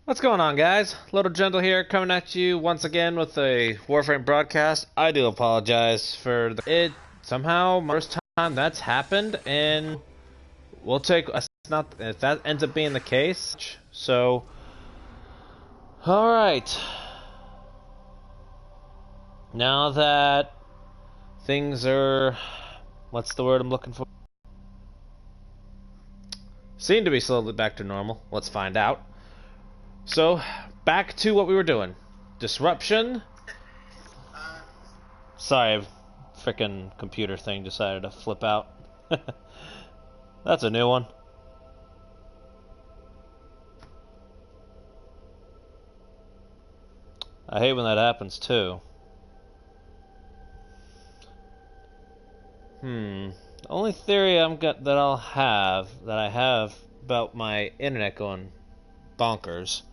What's going on, guys? Loto-Drandel here, coming at you once again with a Warframe broadcast. I do apologize for it. Somehow, first time that's happened, and we'll take. It's not if that ends up being the case. So, all right. Now that things are, what's the word I'm looking for? Seem to be slowly back to normal. Let's find out. So, back to what we were doing. Disruption. Sorry, frickin' computer thing decided to flip out. That's a new one. I hate when that happens too. The only theory I have about my internet going bonkers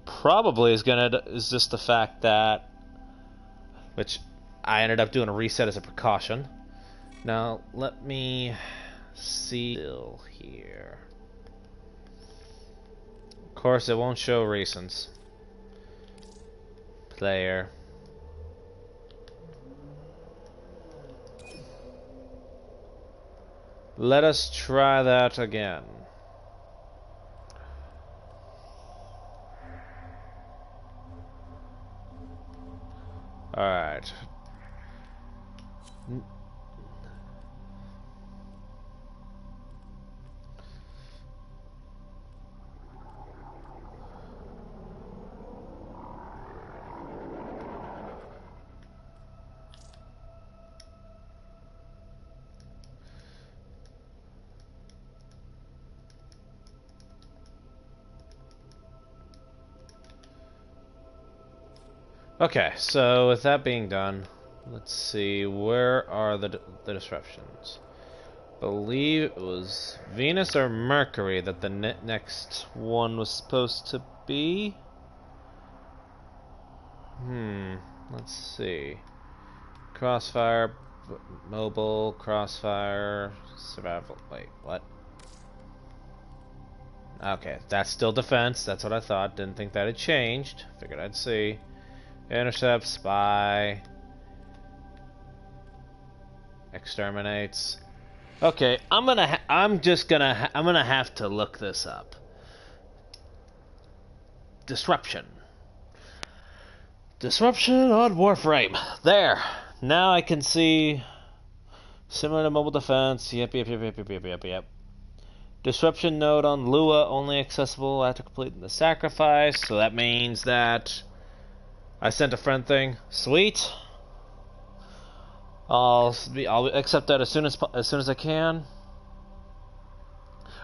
probably is just the fact that, which I ended up doing a reset as a precaution. Now let me see here. Of course, it won't show recents. Player. Let us try that again. Alright. Okay, so with that being done, let's see, where are the disruptions? Believe it was Venus or Mercury that the next one was supposed to be. Let's see. Crossfire, mobile, crossfire, survival. Wait, what? Okay, that's still defense. That's what I thought. Didn't think that had changed. Figured I'd see. Intercept, spy, exterminates. Okay, I'm gonna have to look this up. Disruption on Warframe. There. Now I can see. Similar to mobile defense. Yep. Disruption node on Lua only accessible after completing the sacrifice. So that means that I sent a friend thing. Sweet. I'll accept that as soon as I can.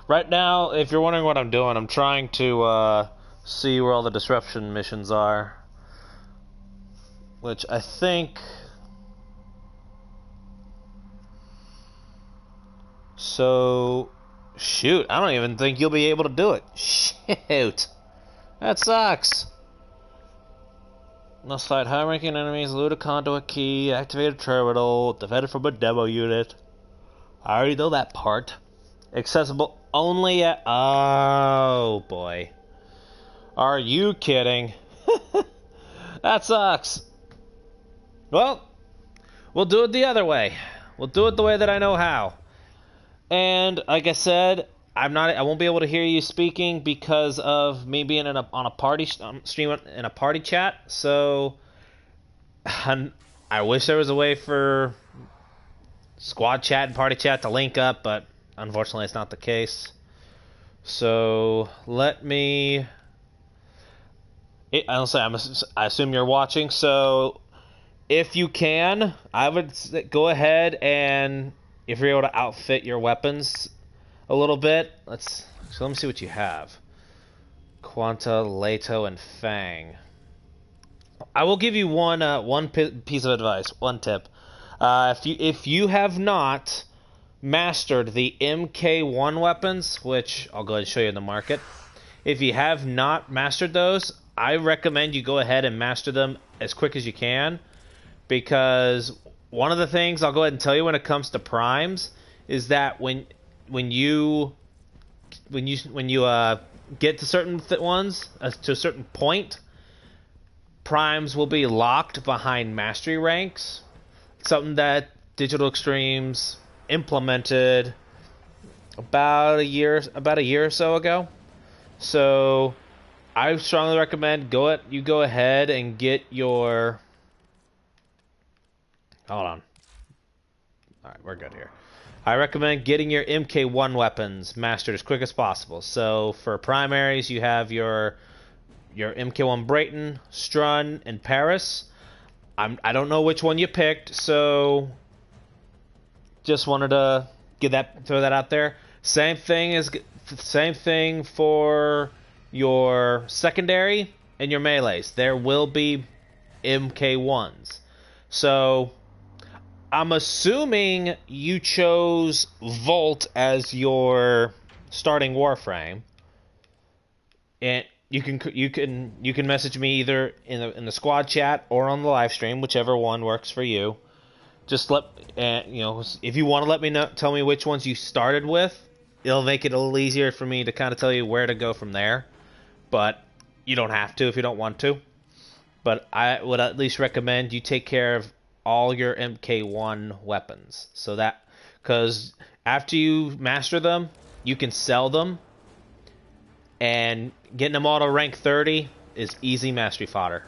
Right now, if you're wondering what I'm doing, I'm trying to see where all the disruption missions are, which I think. So, shoot, I don't even think you'll be able to do it. Shoot, that sucks. Must fight high-ranking enemies, loot a conduit key, activate a terminal, defend it from a demo unit. I already know that part. Accessible only at... Oh, boy. Are you kidding? That sucks. Well, we'll do it the other way. We'll do it the way that I know how. And, like I said, I won't be able to hear you speaking because of me being on a party stream in a party chat. So I wish there was a way for squad chat and party chat to link up, but unfortunately it's not the case. So let me. I assume you're watching. So if you can, I would go ahead and if you're able to outfit your weapons a little bit. Let me see what you have. Quanta, Leto, and Fang. I will give you one piece of advice, one tip. If you have not mastered the MK1 weapons, which I'll go ahead and show you in the market, if you have not mastered those, I recommend you go ahead and master them as quick as you can, because one of the things I'll go ahead and tell you when it comes to primes is that when you get to certain ones, to a certain point, primes will be locked behind mastery ranks. Something that Digital Extremes implemented about a year or so ago. So I strongly recommend you go ahead and get your. Hold on. All right, we're good here. I recommend getting your MK1 weapons mastered as quick as possible. So for primaries, you have your MK1 Brayton, Strun, and Paris. I don't know which one you picked, so just wanted to throw that out there. Same thing for your secondary and your melees. There will be MK1s. So I'm assuming you chose Vault as your starting Warframe, and you can message me either in the squad chat or on the live stream, whichever one works for you. Just if you want to let me know, tell me which ones you started with. It'll make it a little easier for me to kind of tell you where to go from there. But you don't have to if you don't want to. But I would at least recommend you take care of all your MK1 weapons. So that, because after you master them, you can sell them. And getting them all to rank 30 is easy mastery fodder.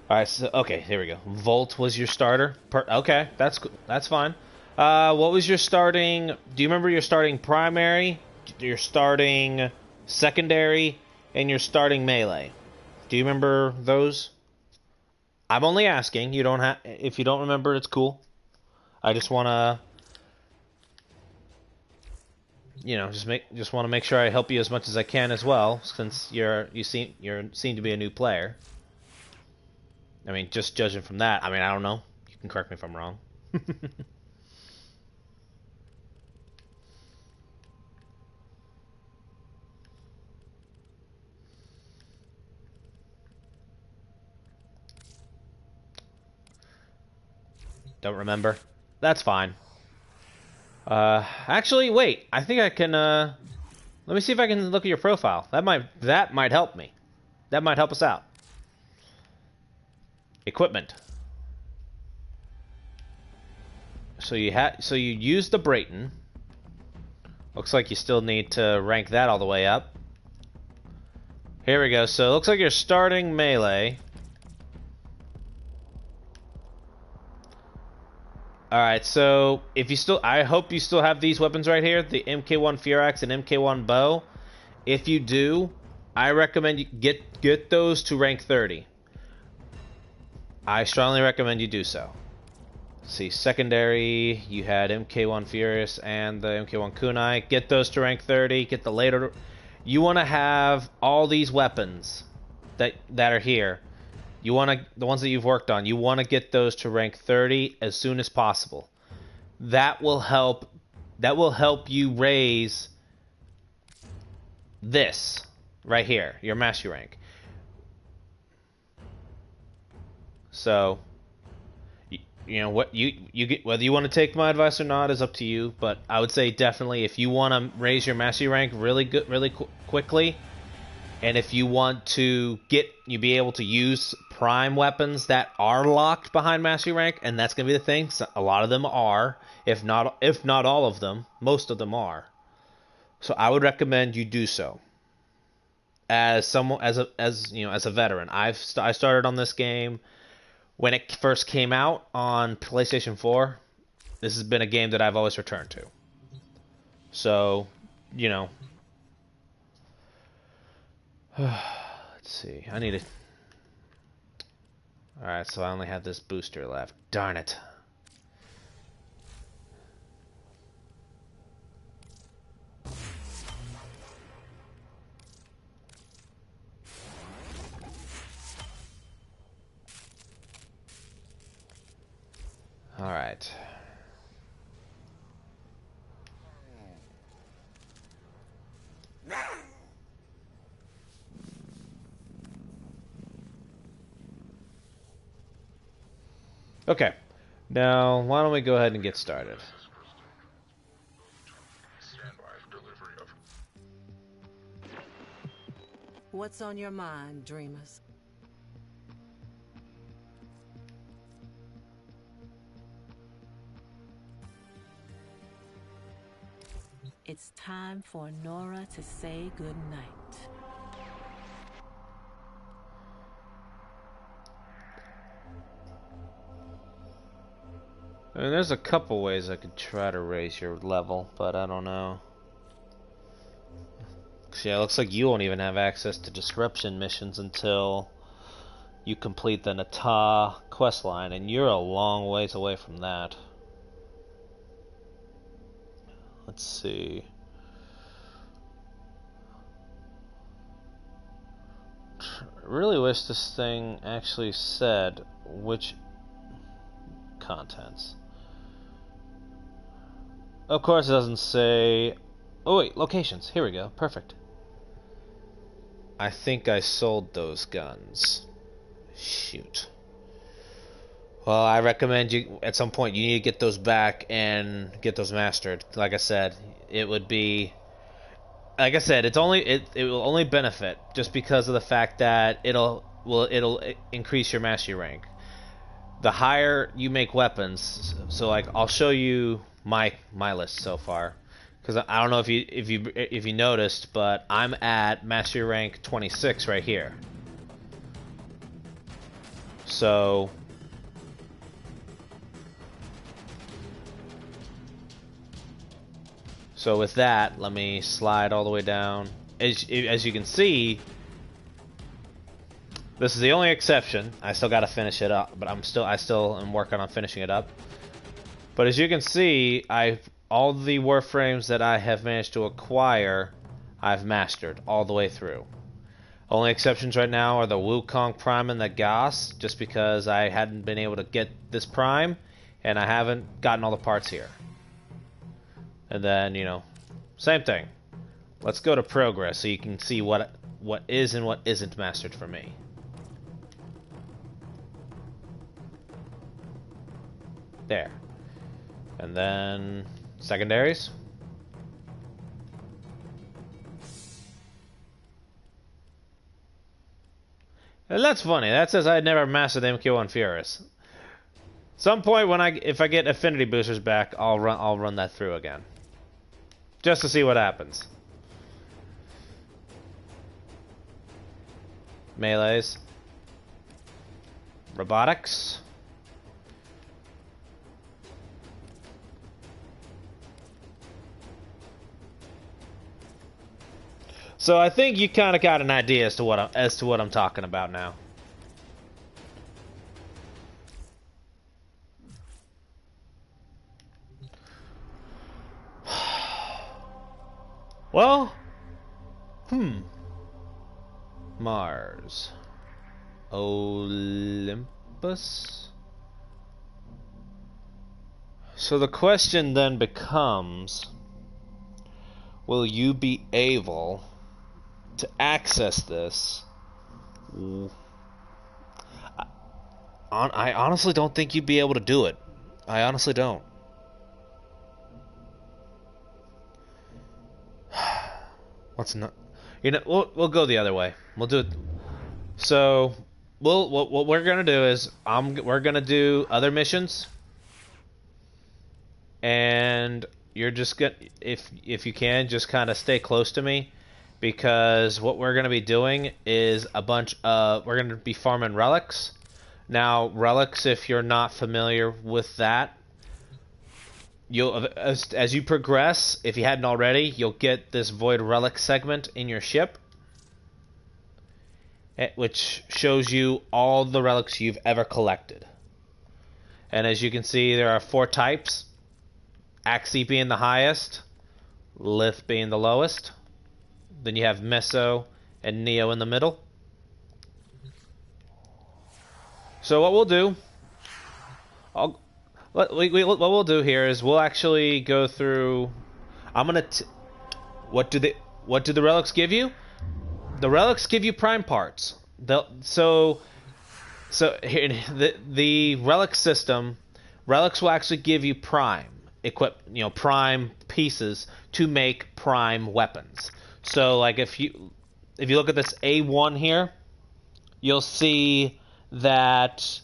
Alright, so, okay, here we go. Volt was your starter? Okay, that's fine. What was your starting... Do you remember your starting primary, your starting secondary, and your starting melee? Do you remember those? I'm only asking. You don't have... If you don't remember, it's cool. I just want to... just want to make sure I help you as much as I can as well, since you seem to be a new player. I mean, just judging from that, I don't know. You can correct me if I'm wrong. Don't remember? That's fine. Actually, wait. I think I can, let me see if I can look at your profile. That might help me. That might help us out. Equipment. So you used the Brayton. Looks like you still need to rank that all the way up. Here we go. So it looks like you're starting melee. Alright, so I hope you still have these weapons right here, the MK1 Furax and MK1 Bow. If you do, I recommend you get those to rank 30. I strongly recommend you do so. Let's see, secondary, you had MK1 Furious and the MK1 Kunai. Get those to rank 30. Get the later. You want to have all these weapons that are here. You want the ones that you've worked on. You want to get those to rank 30 as soon as possible. That will help. That will help you raise this right here, your mastery rank. So, what you get, whether you want to take my advice or not is up to you. But I would say definitely if you want to raise your mastery rank really quickly, and if you want to be able to use prime weapons that are locked behind mastery rank, and that's gonna be the thing. So a lot of them are, if not all of them, most of them are. So I would recommend you do so. As a veteran, I started on this game when it first came out on PlayStation 4. This has been a game that I've always returned to. So, let's see. I need it. Alright, so I only have this booster left. Darn it. Alright. Okay. Now, why don't we go ahead and get started? What's on your mind, dreamers? It's time for Nora to say goodnight. I mean, there's a couple ways I could try to raise your level, but I don't know. Yeah, it looks like you won't even have access to disruption missions until you complete the Nata questline, and you're a long ways away from that. Let's see. I really wish this thing actually said which contents. Of course it doesn't say... Oh wait, locations. Here we go. Perfect. I think I sold those guns. Shoot. Well, I recommend you, at some point, you need to get those back and get those mastered. Like I said, it would be... Like I said, it will only benefit just because of the fact that it'll increase your mastery rank. The higher you make weapons, so like I'll show you my list so far, because I don't know if you noticed, but I'm at mastery rank 26 right here. So with that, let me slide all the way down. As you can see, this is the only exception. I still got to finish it up, but I still am working on finishing it up. But as you can see, all the Warframes that I have managed to acquire, I've mastered all the way through. Only exceptions right now are the Wukong Prime and the Gas, just because I hadn't been able to get this Prime, and I haven't gotten all the parts here. And then, you know, same thing. Let's go to progress so you can see what is and what isn't mastered for me. There. And then secondaries. And that's funny. That says I had never mastered the MQ1 Furus. Some point if I get affinity boosters back, I'll run that through again. Just to see what happens. Melees. Robotics. So I think you kind of got an idea as to what I'm talking about now. Well, Mars, Olympus. So the question then becomes, will you be able to access this? I honestly don't think you'd be able to do it. I honestly don't. What's not? You know, we'll go the other way. We'll do it. So, what we're gonna do is we're gonna do other missions, and you're just gonna, if you can, just kind of stay close to me, because what we're gonna be doing is we're gonna be farming relics. Now, relics, if you're not familiar with that, you'll as you progress, if you hadn't already, you'll get this void relic segment in your ship, which shows you all the relics you've ever collected. And as you can see, there are 4 types: Axii being the highest, Lith being the lowest, then you have Meso and Neo in the middle. So what we'll do, what we'll do here is we'll actually go through. What do the relics give you? The relics give you prime parts. So here the relic system, relics will actually give you prime prime pieces to make prime weapons. So like if you if you look at this A1 here, you'll see that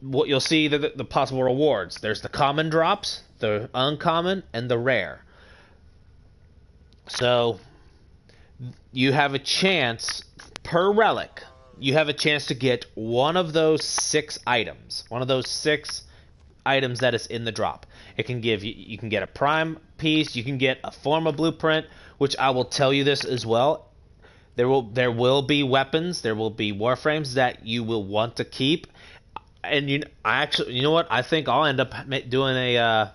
you'll see the possible rewards. There's the common drops, the uncommon, and the rare. So you have a chance per relic. You have a chance to get one of those 6 items. One of those 6 items that is in the drop. It can give you. You can get a prime piece. You can get a form of blueprint, which I will tell you this as well. There will be weapons. There will be warframes that you will want to keep. And you know what? I think I'll end up doing a.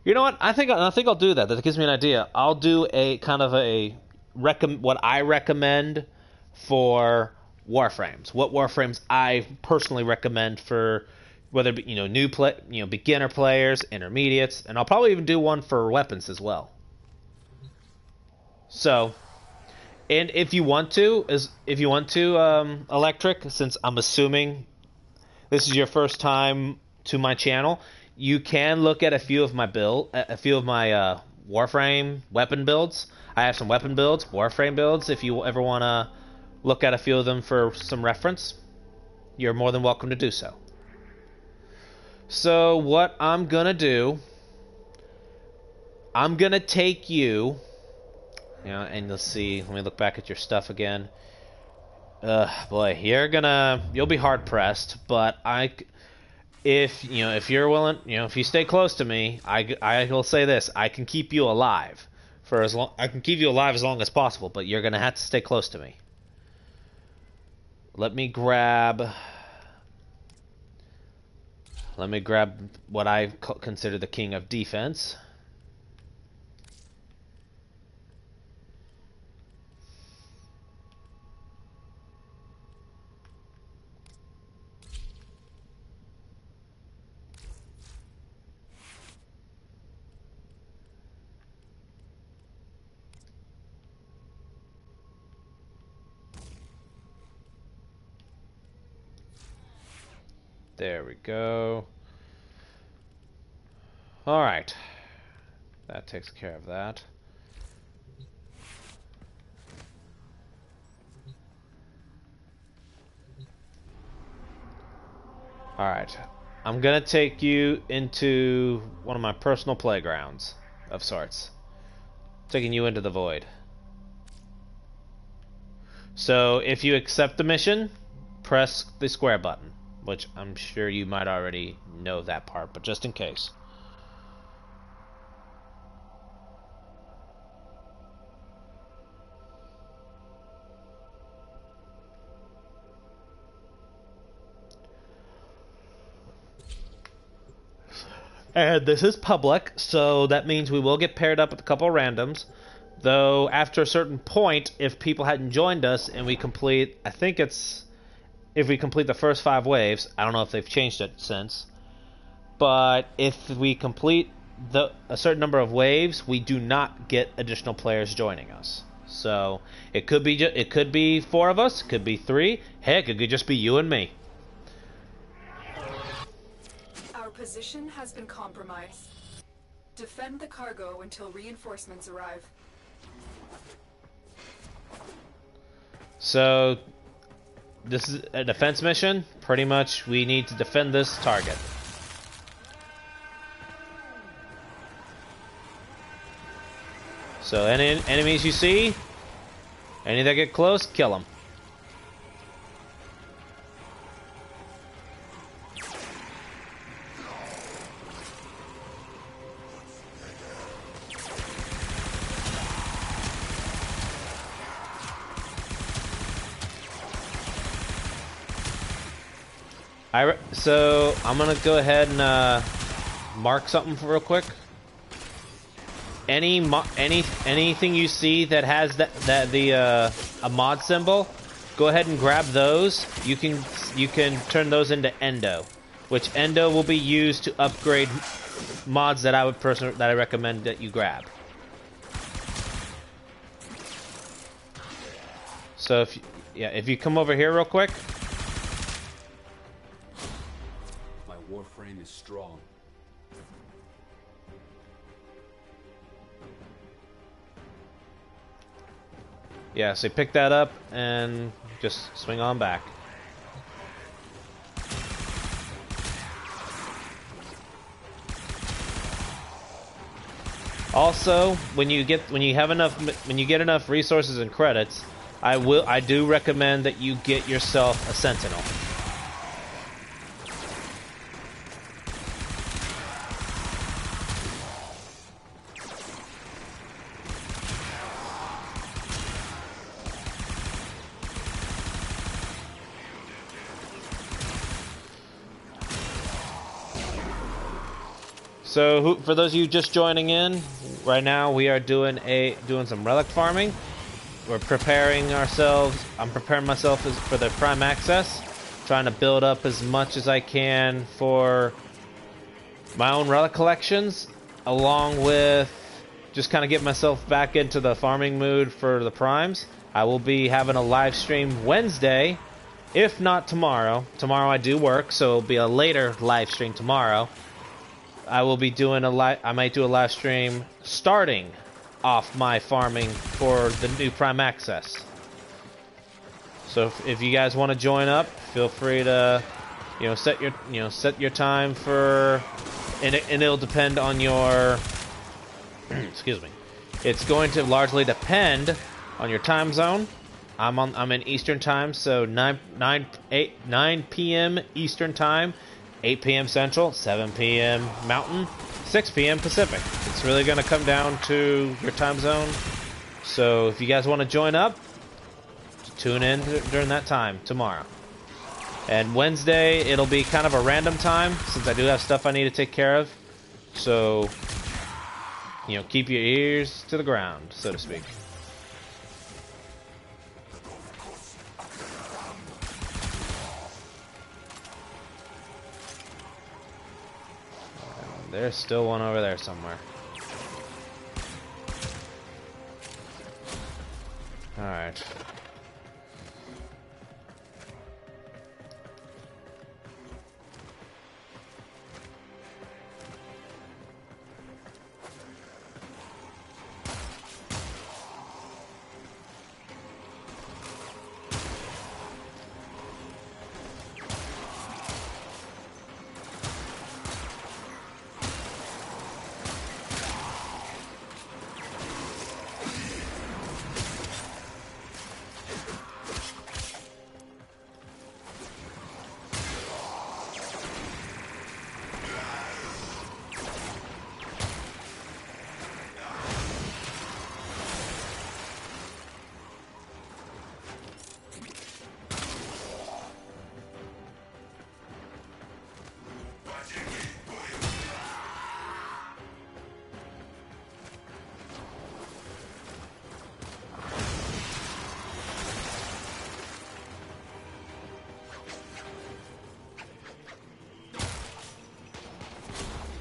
You know what? I think I'll do that. That gives me an idea. I'll do a kind of a what I recommend for warframes. What warframes I personally recommend for whether beginner players, intermediates, and I'll probably even do one for weapons as well. So, and if you want to, Electric, since I'm assuming this is your first time to my channel, you can look at a few of my Warframe weapon builds. I have some weapon builds, Warframe builds. If you ever want to look at a few of them for some reference, you're more than welcome to do so. So what I'm gonna do, I'm gonna take you, and you'll see. Let me look back at your stuff again. Boy, you'll be hard pressed, but if you're willing, if you stay close to me, I will say this: I can keep you alive as long as possible, but you're gonna have to stay close to me. Let me grab what I consider the king of defense. There we go. Alright. That takes care of that. Alright. I'm gonna take you into one of my personal playgrounds of sorts. Taking you into the void. So if you accept the mission, press the square button, which I'm sure you might already know that part, but just in case. And this is public, so that means we will get paired up with a couple of randoms. Though, after a certain point, if people hadn't joined us and we complete, if we complete the first 5 waves, I don't know if they've changed it since, but if we complete a certain number of waves, we do not get additional players joining us. So, it could be 4 of us, it could be 3, heck, it could just be you and me. Position has been compromised. Defend the cargo until reinforcements arrive. So, this is a defense mission. Pretty much, we need to defend this target. So, any enemies you see, any that get close, kill them. So I'm gonna go ahead and mark something real quick. Anything you see that has a mod symbol, go ahead and grab those. You can turn those into Endo, which Endo will be used to upgrade mods that I recommend that you grab. So if you come over here real quick. Warframe is strong. Yeah, so pick that up and just swing on back. Also, when you get enough resources and credits, I do recommend that you get yourself a sentinel. So, for those of you just joining in, right now we are doing some relic farming. We're preparing ourselves. I'm preparing myself for the prime access, trying to build up as much as I can for my own relic collections, along with just kind of get myself back into the farming mood for the primes. I will be having a live stream Wednesday, if not tomorrow. Tomorrow I do work, so it'll be a later live stream tomorrow. I will be doing I might do a live stream starting off my farming for the new Prime Access. So if you guys want to join up, feel free to, set your time for, and it'll depend on your, excuse me. It's going to largely depend on your time zone. I'm in Eastern time, so 9 p.m. Eastern time. 8 p.m. Central, 7 p.m. Mountain, 6 p.m. Pacific. It's really going to come down to your time zone. So if you guys want to join up, tune in during that time tomorrow. And Wednesday, it'll be kind of a random time since I do have stuff I need to take care of. So, keep your ears to the ground, so to speak. There's still one over there somewhere. Alright.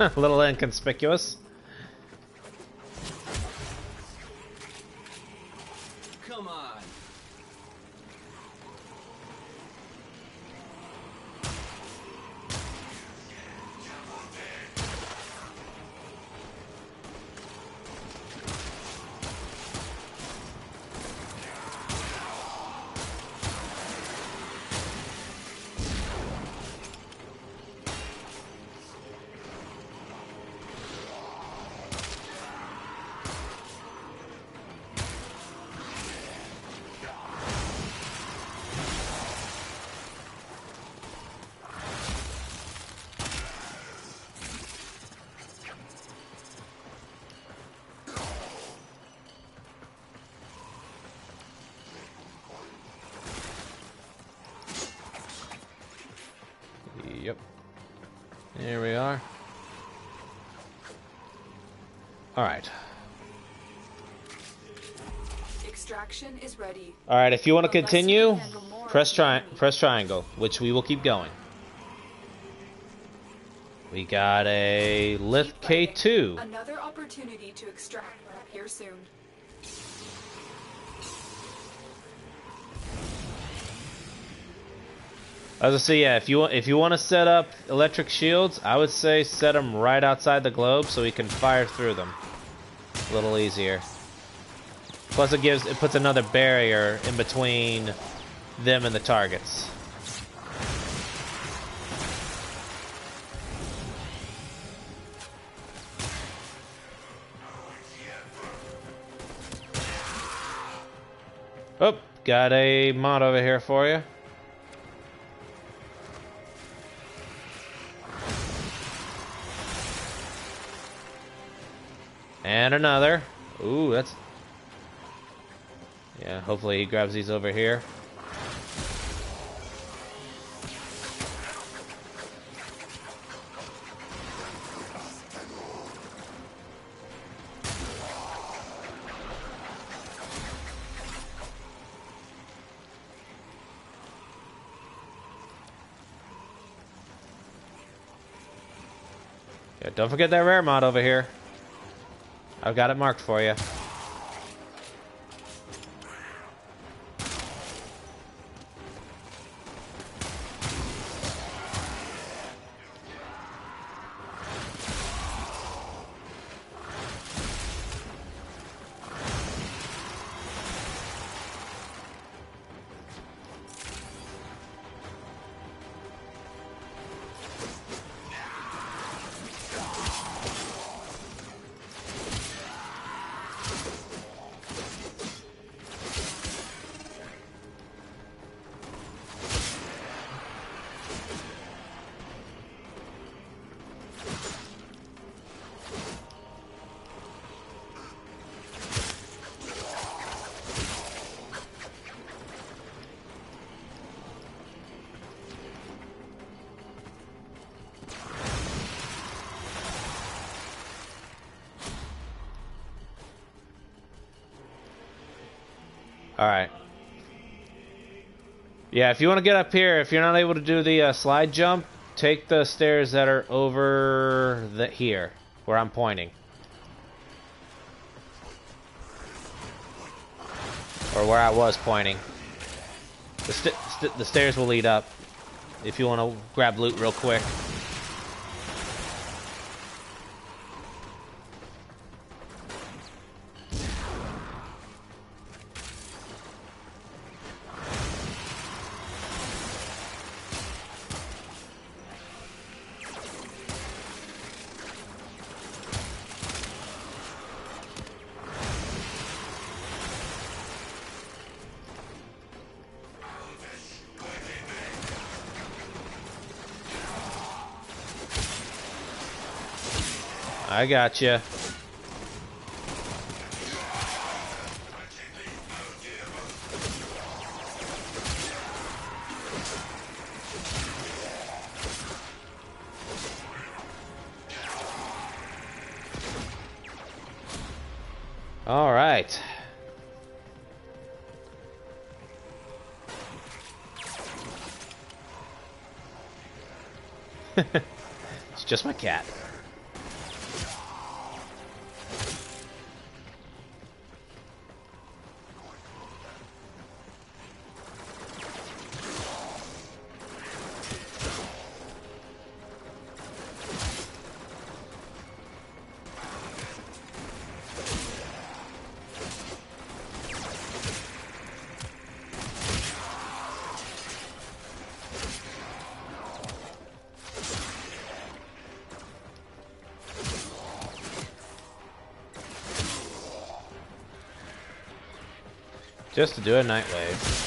A little inconspicuous. Come on. Yep. Here we are. Alright. Extraction is ready. Alright, if you want to continue, press triangle, which we will keep going. We got a Lift K2. Another opportunity to extract here soon. As I say, yeah, if you want to set up electric shields, I would say set them right outside the globe so we can fire through them. A little easier. Plus it puts another barrier in between them and the targets. Oh, got a mod over here for you. And another. Ooh, that's... Yeah, hopefully he grabs these over here. Yeah, don't forget that rare mod over here. I've got it marked for you. Alright. Yeah, if you want to get up here, if you're not able to do the slide jump, take the stairs that are over here, where I'm pointing. Or where I was pointing. The stairs will lead up, if you want to grab loot real quick. I got you. All right. It's just my cat. Just to do a night wave.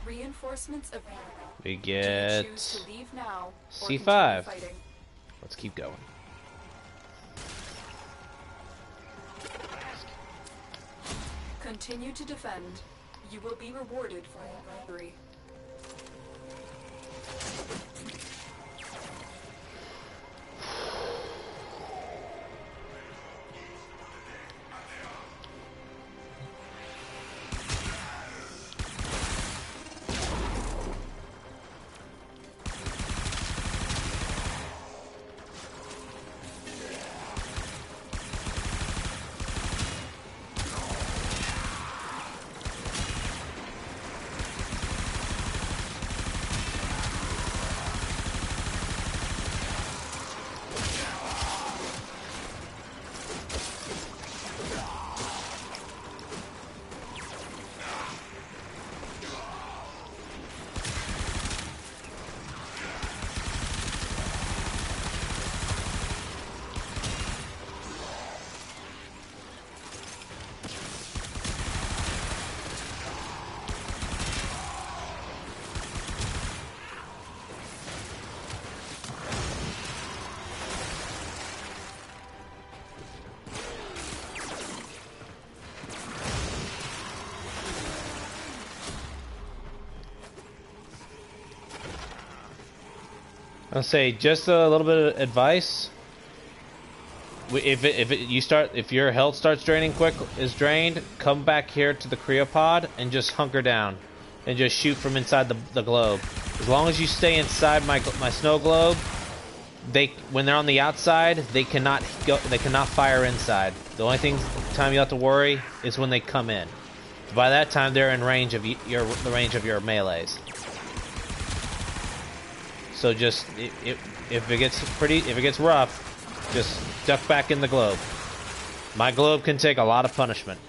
Reinforcements of. We Do you choose get to leave now or C5. continue fighting? Let's keep going. Continue to defend. You will be rewarded for your bravery. I'll say just a little bit of advice. If your health starts draining is drained, come back here to the cryopod and just hunker down, and just shoot from inside the globe. As long as you stay inside my snow globe, when they're on the outside, they cannot fire inside. The only time you have to worry is when they come in. By that time, they're in range of the range of your melees. So just if it gets rough, just duck back in the globe. My globe can take a lot of punishment.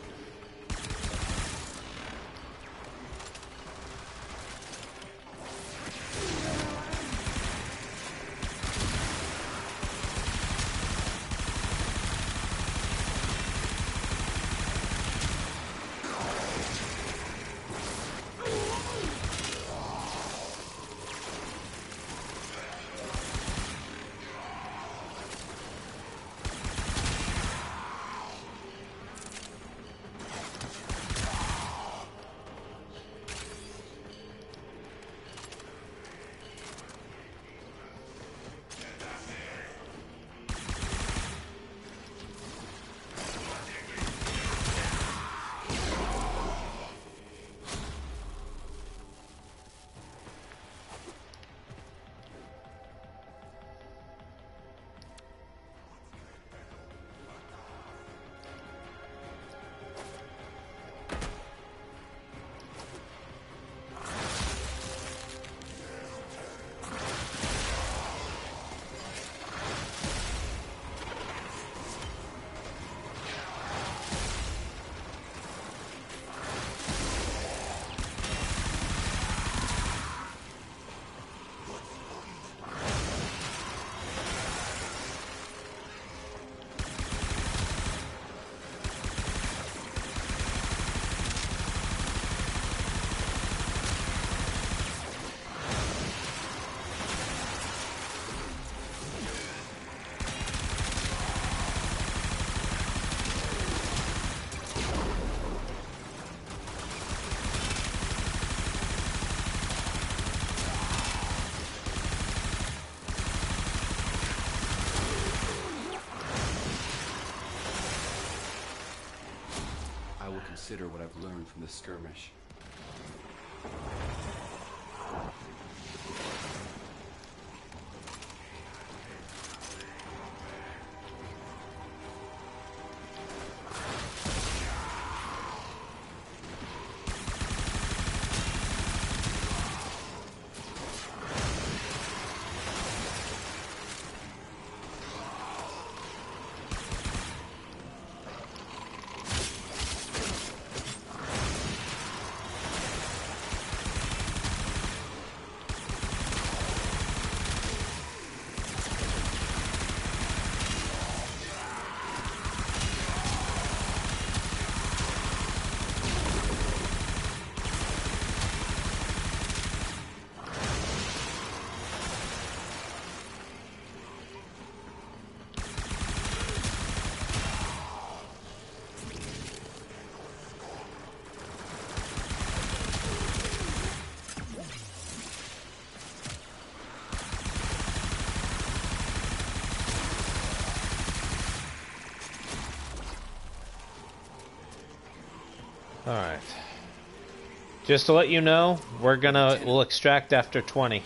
Consider what I've learned from the skirmish. Alright. Just to let you know, we'll extract after 20.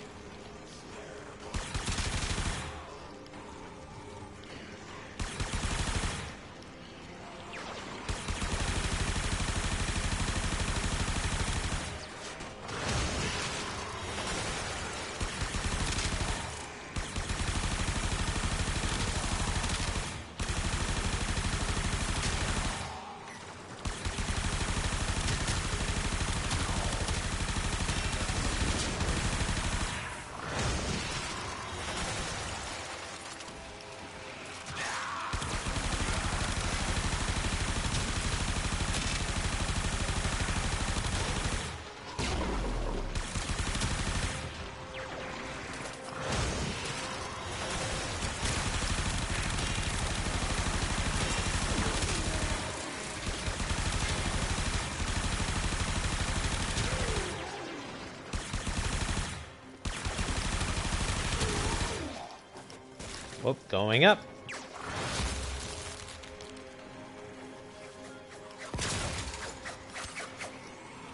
Whoop, going up.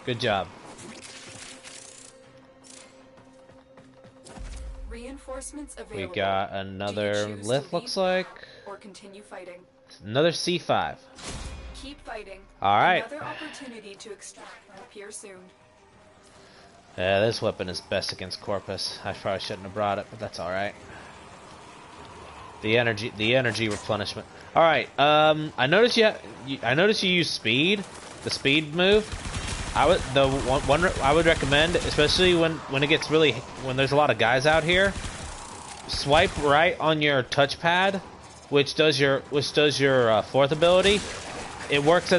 Good job. Reinforcements available. We got another lift, looks like. Or continue fighting. Another C5. Keep fighting. Alright. Another opportunity to extract will appear soon. Yeah, this weapon is best against Corpus. I probably shouldn't have brought it, but that's alright. The energy replenishment. All right. I noticed you use speed, the speed move. I would recommend, especially when it gets really when there's a lot of guys out here. Swipe right on your touchpad, which does your fourth ability. It works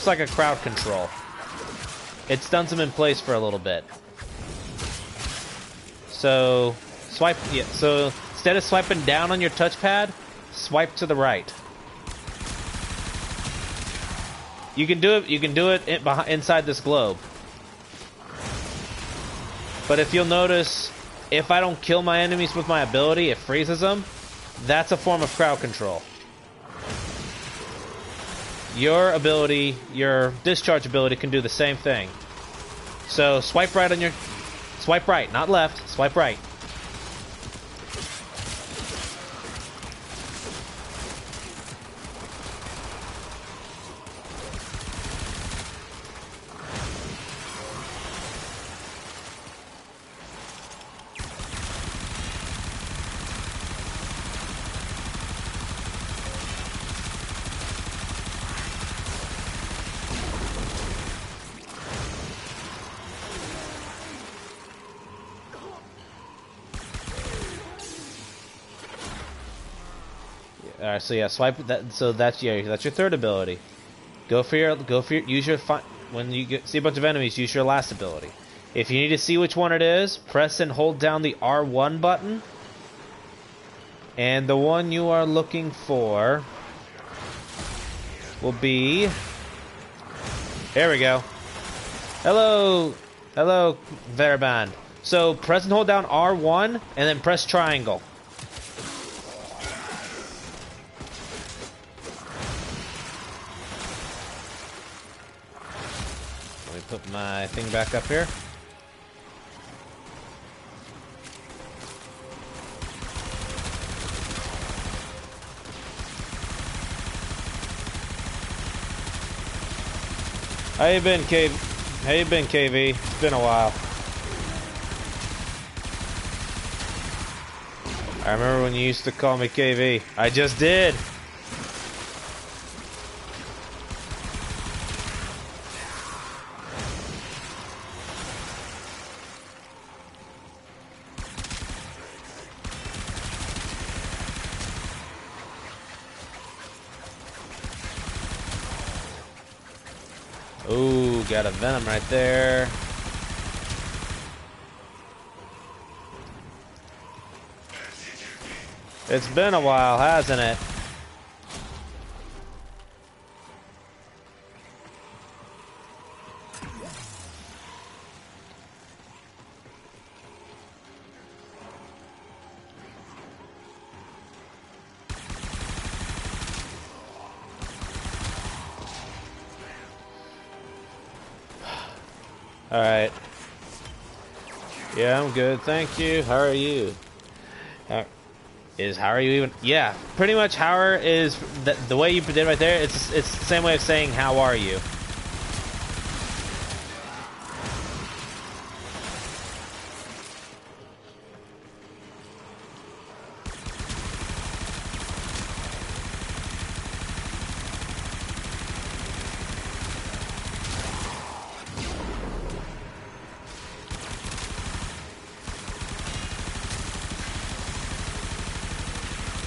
like a crowd control. It stuns them in place for a little bit. So swipe. Yeah. So. Instead of swiping down on your touchpad, swipe to the right. You can do it inside this globe. But if you'll notice, if I don't kill my enemies with my ability, it freezes them. That's a form of crowd control. Your ability, your discharge ability, can do the same thing. So swipe right, not left. Swipe right. Alright, so yeah, swipe that. So that's your third ability. Use your when you see a bunch of enemies, use your last ability. If you need to see which one it is, press and hold down the R1 button. And the one you are looking for will be. There we go. Hello, Veraband. So press and hold down R1, and then press triangle. Put my thing back up here. How you been, KV? It's been a while. I remember when you used to call me KV. I just did. Ooh, got a Venom right there. It's been a while, hasn't it? Alright. Yeah, I'm good, thank you. How are you? How are you even? Yeah, pretty much how is the way you did right there. It's the same way of saying how are you.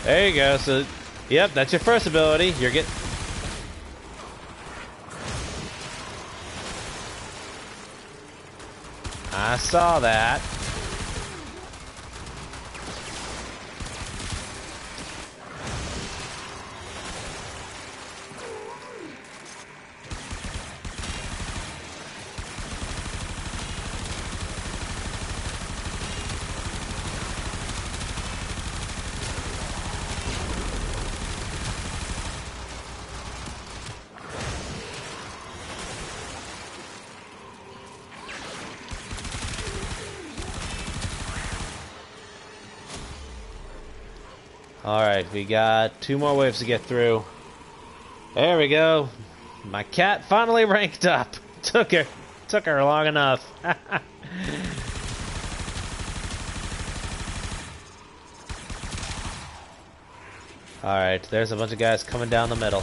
There you go. So, yep, that's your first ability. You're getting. I saw that. Alright, we got 2 more waves to get through. There we go. My cat finally ranked up. Took her long enough. Alright, there's a bunch of guys coming down the middle.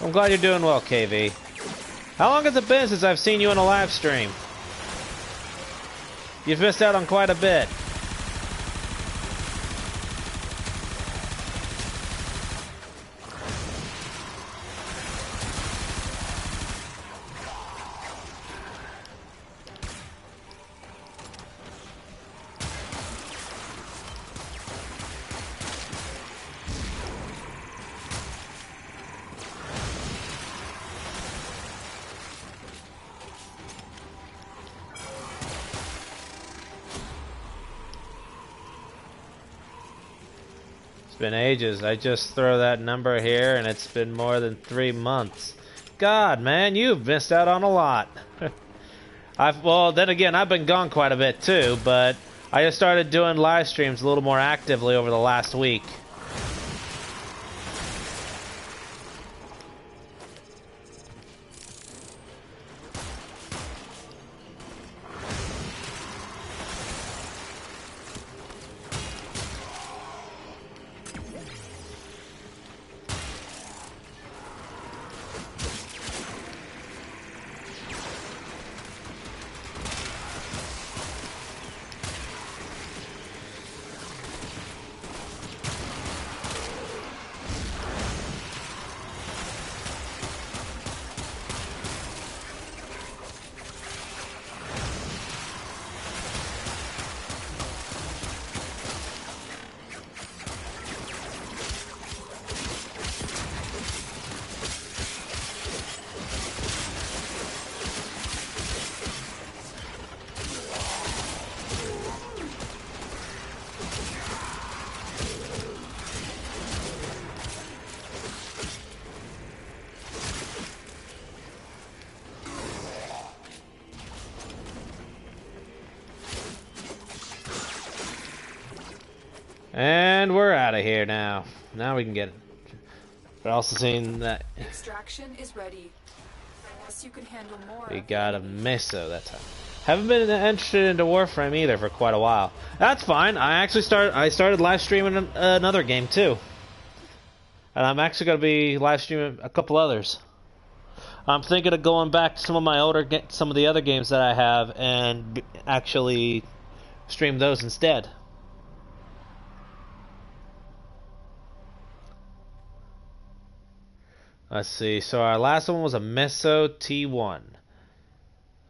I'm glad you're doing well, KV. How long has it been since I've seen you on a live stream? You've missed out on quite a bit. Been ages. I just throw that number here and it's been more than 3 months. God, man, you've missed out on a lot. Well, then again, I've been gone quite a bit too, but I just started doing live streams a little more actively over the last week. And we're out of here now. Now we can get it. But also seeing that Extraction is ready. Unless you can handle more. we got a meso that time. Haven't been interested into Warframe either for quite a while. That's fine. I started live streaming another game too. And I'm actually going to be live streaming a couple others. I'm thinking of going back to some of the other games that I have and actually stream those instead. Let's see. So our last one was a Meso T1.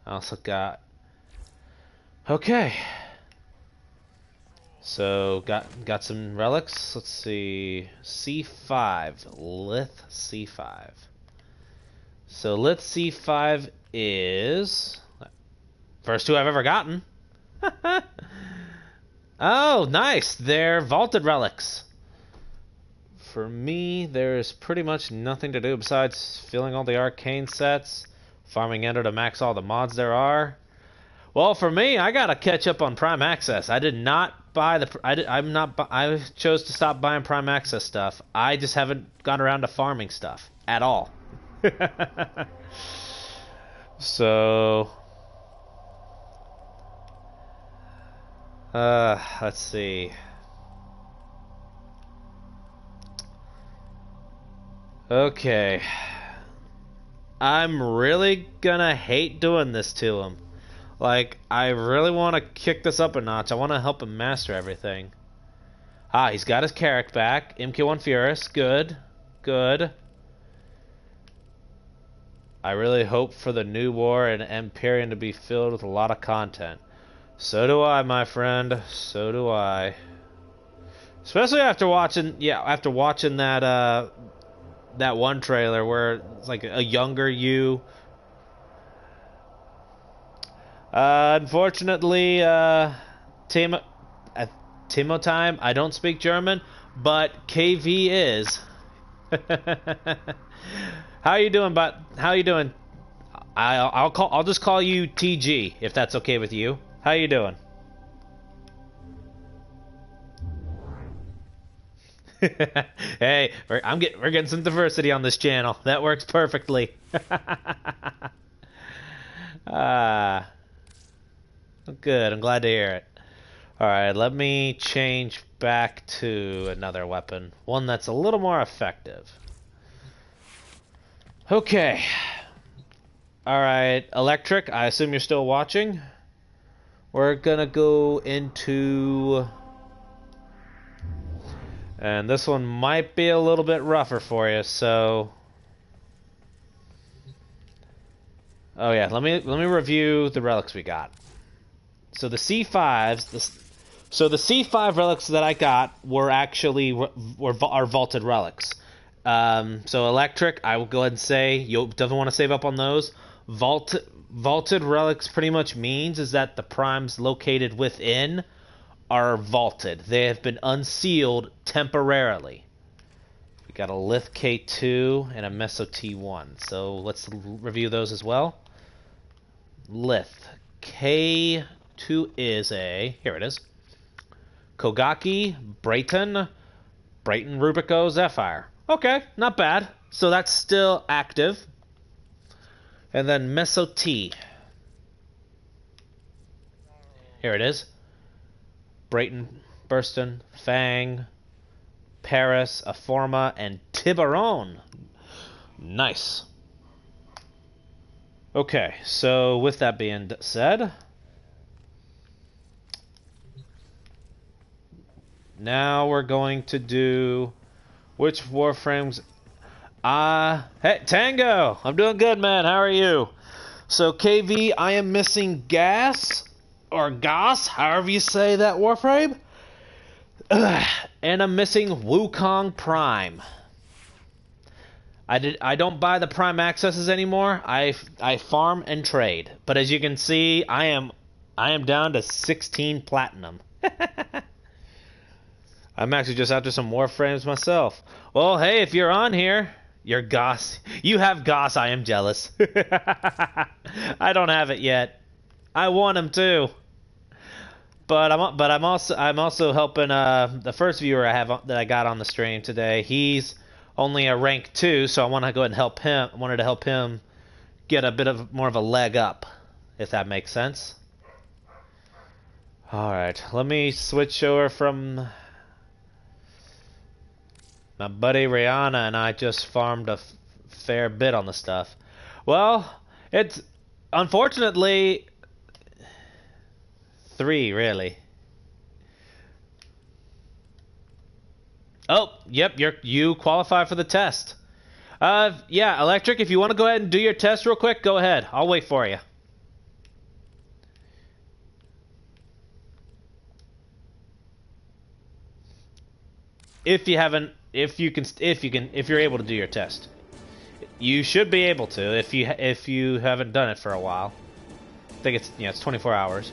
I also got... Okay. So got some relics. Let's see. C5. Lith C5. So Lith C5 is... First two I've ever gotten. Oh, nice. They're vaulted relics. For me, there's pretty much nothing to do besides filling all the arcane sets, farming Endo to max all the mods there are. Well, for me, I gotta catch up on Prime Access. I did not buy the. I chose to stop buying Prime Access stuff. I just haven't got around to farming stuff at all. So, let's see. Okay. I'm really gonna hate doing this to him. Like, I really want to kick this up a notch. I want to help him master everything. Ah, he's got his Carrick back. MK1 Furus. Good. Good. I really hope for the new war and Empyrean to be filled with a lot of content. So do I, my friend. So do I. Especially after watching, that one trailer where it's like a younger you. Unfortunately, Timo time. I don't speak German, but KV is. How you doing, bud? How you doing? I'll just call you TG if that's okay with you. How you doing? Hey, we're getting some diversity on this channel. That works perfectly. Good. I'm glad to hear it. All right, let me change back to another weapon, one that's a little more effective. Okay. All right, Electric. I assume you're still watching. We're gonna go into. And this one might be a little bit rougher for you, so... Oh yeah, let me review the relics we got. So the C5s, the C5 relics that I got were actually are vaulted relics. So Electric, I will go ahead and say, you definitely want to save up on those. Vaulted relics pretty much means is that the primes located within are vaulted. They have been unsealed temporarily. We got a Lith K2 and a Meso T1. So let's review those as well. Lith K2 is a... Here it is. Kogaki, Brayton Rubico, Zephyr. Okay, not bad. So that's still active. And then Meso T. Here it is. Brayton, Burston, Fang, Paris, Aforma, and Tiburon. Nice. Okay, so with that being said, now we're going to do which Warframes. Hey, Tango! I'm doing good, man. How are you? So, KV, I am missing gas. Or Goss, however you say that, Warframe. And I'm missing Wukong Prime. I don't buy the Prime accesses anymore. I farm and trade. But as you can see, I am down to 16 platinum. I'm actually just after some Warframes myself. Well, hey, if you're on here, you're Goss. You have Goss. I am jealous. I don't have it yet. I want him too. But I'm also helping the first viewer that I got on the stream today. He's only a rank 2, so I want to go ahead and help him. I wanted to help him get a bit of more of a leg up, if that makes sense. All right, let me switch over from my buddy Rihanna, and I just farmed a fair bit on the stuff. Well, it's unfortunately 3 really. Oh, yep, you qualify for the test. Yeah, Electric, if you want to go ahead and do your test real quick, go ahead. I'll wait for you. If you're able to do your test. You should be able to if you haven't done it for a while. I think it's 24 hours.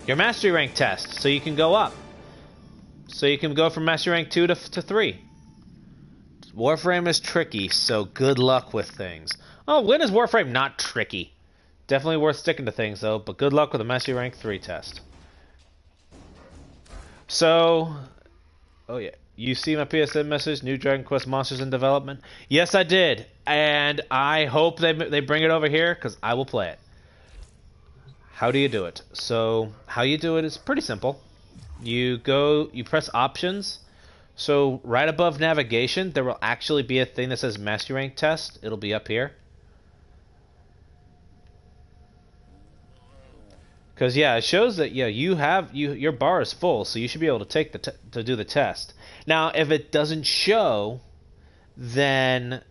Your mastery rank test, so you can go up. So you can go from mastery rank 2 to 3. Warframe is tricky, so good luck with things. Oh, when is Warframe not tricky? Definitely worth sticking to things though, but good luck with the mastery rank 3 test. So, oh yeah, you see my PSN message, new Dragon Quest monsters in development? Yes, I did, and I hope they bring it over here, because I will play it. How do you do it? So, how you do it is pretty simple. You press options. So, right above navigation, there will actually be a thing that says mastery rank test. It'll be up here. Because yeah, it shows that your bar is full, so you should be able to take to do the test. Now, if it doesn't show, then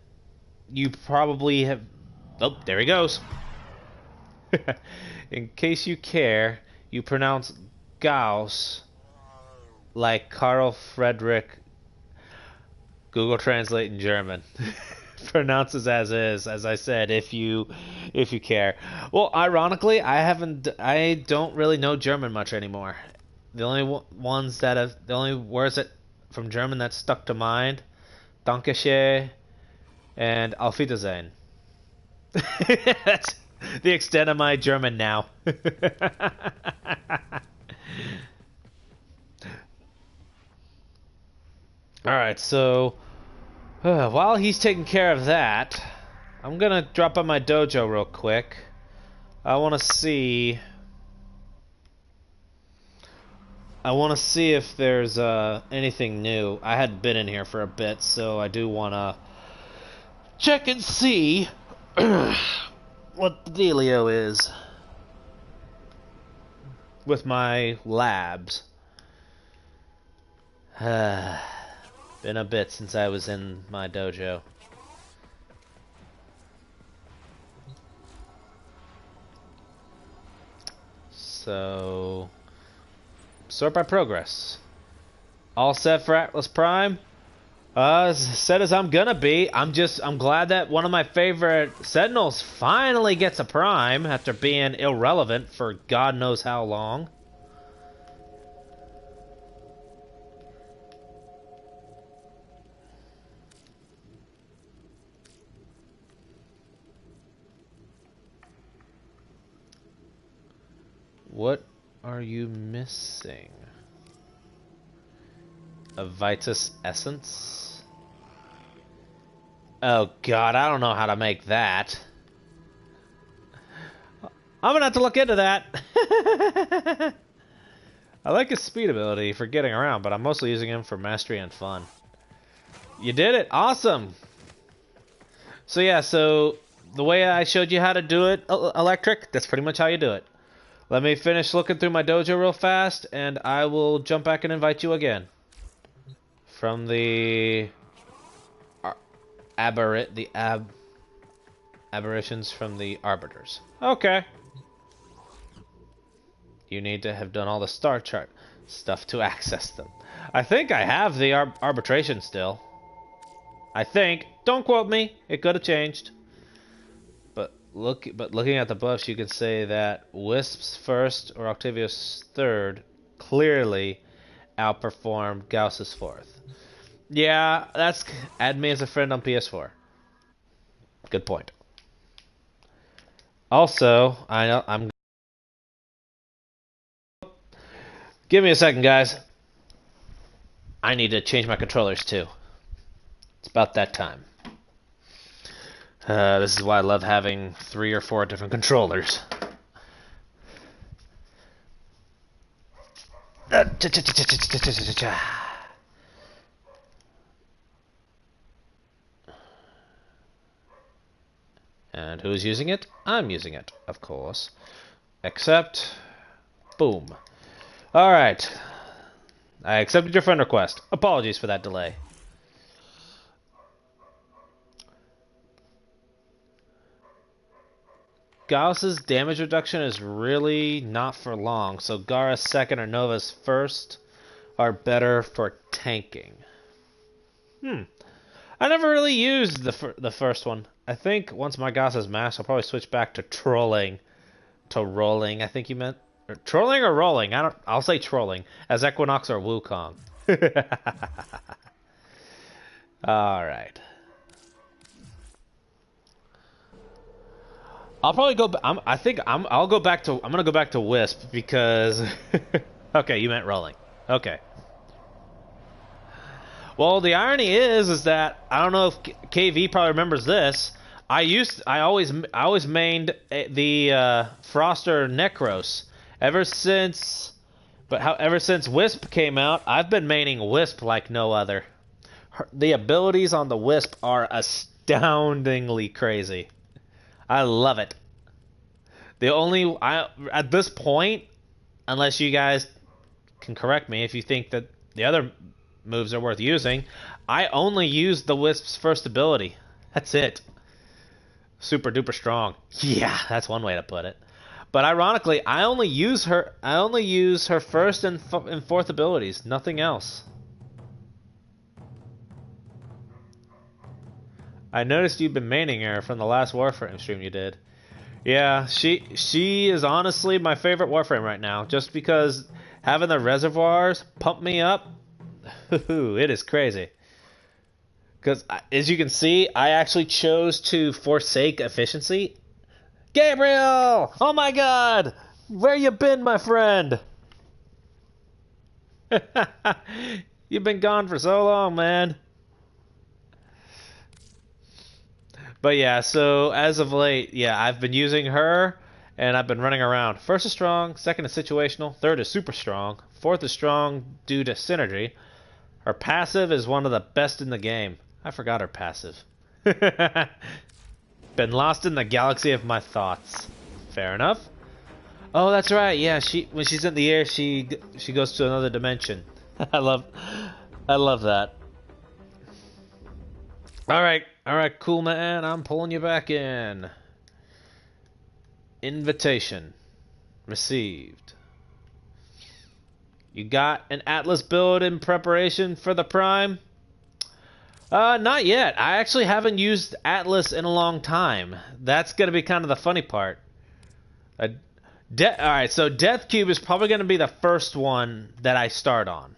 you probably have. Oh, there he goes. In case you care, you pronounce Gauss like Carl Friedrich. Google Translate in German. Pronounces as is, as I said, if you care. Well, ironically, I don't really know German much anymore. The only words that from German that stuck to mind, Dankeschön and Auf Wiedersehen. That's the extent of my German now. Alright, so while he's taking care of that, I'm gonna drop by my dojo real quick. I wanna see if there's anything new. I hadn't been in here for a bit, so I do wanna check and see what the dealio is with my labs. Been a bit since I was in my dojo. So, sort by progress. All set for Atlas Prime? As set as I'm gonna be. I'm glad that one of my favorite Sentinels finally gets a Prime after being irrelevant for God knows how long. What are you missing? A Vitus Essence? Oh god, I don't know how to make that. I'm gonna have to look into that. I like his speed ability for getting around, but I'm mostly using him for mastery and fun. You did it! Awesome! So yeah, so the way I showed you how to do it, Electric, that's pretty much how you do it. Let me finish looking through my dojo real fast, and I will jump back and invite you again. From the aberrations from the arbiters. Okay. You need to have done all the star chart stuff to access them. I think I have the arbitration still. I think. Don't quote me. It could have changed. But looking at the buffs, you can say that Wisp's first or Octavio's third clearly outperformed Gauss's fourth. Yeah, that's add me as a friend on PS4. Good point. Also, I'm. Give me a second, guys. I need to change my controllers too. It's about that time. This is why I love having 3 or 4 different controllers. And who's using it? I'm using it, of course. Except, boom. Alright. I accepted your friend request. Apologies for that delay. Gauss's damage reduction is really not for long, so Gara's second or Nova's first are better for tanking. I never really used the first one. I think once my Gauss is maxed, I'll probably switch back to trolling. To rolling, I think you meant. Or trolling or rolling? I'll say trolling. As Equinox or Wukong. Alright. I'll probably go. I'll go back to. I'm gonna go back to Wisp because. Okay, you meant rolling. Okay. Well, the irony is that I don't know if KV probably remembers this. I always mained the Froster Necros ever since. Ever since Wisp came out, I've been maining Wisp like no other. The abilities on the Wisp are astoundingly crazy. I love it. At this point, unless you guys can correct me if you think that the other moves are worth using, I only use the Wisp's first ability. That's it. Super duper strong. Yeah, that's one way to put it. But ironically, I only use her first and fourth abilities, nothing else. I noticed you've been maining her from the last Warframe stream you did. Yeah, she is honestly my favorite Warframe right now, just because having the reservoirs pump me up. It is crazy. Because, as you can see, I actually chose to forsake efficiency. Gabriel! Oh my god! Where you been, my friend? You've been gone for so long, man. But yeah, so as of late, yeah, I've been using her, and I've been running around. First is strong, second is situational, third is super strong, fourth is strong due to synergy. Her passive is one of the best in the game. I forgot her passive. Been lost in the galaxy of my thoughts. Fair enough. Oh, that's right. Yeah, when she's in the air, she goes to another dimension. I love that. All right, cool man. I'm pulling you back in. Invitation received. You got an Atlas build in preparation for the Prime? Not yet. I actually haven't used Atlas in a long time. That's going to be kind of the funny part. Alright, so Death Cube is probably going to be the first one that I start on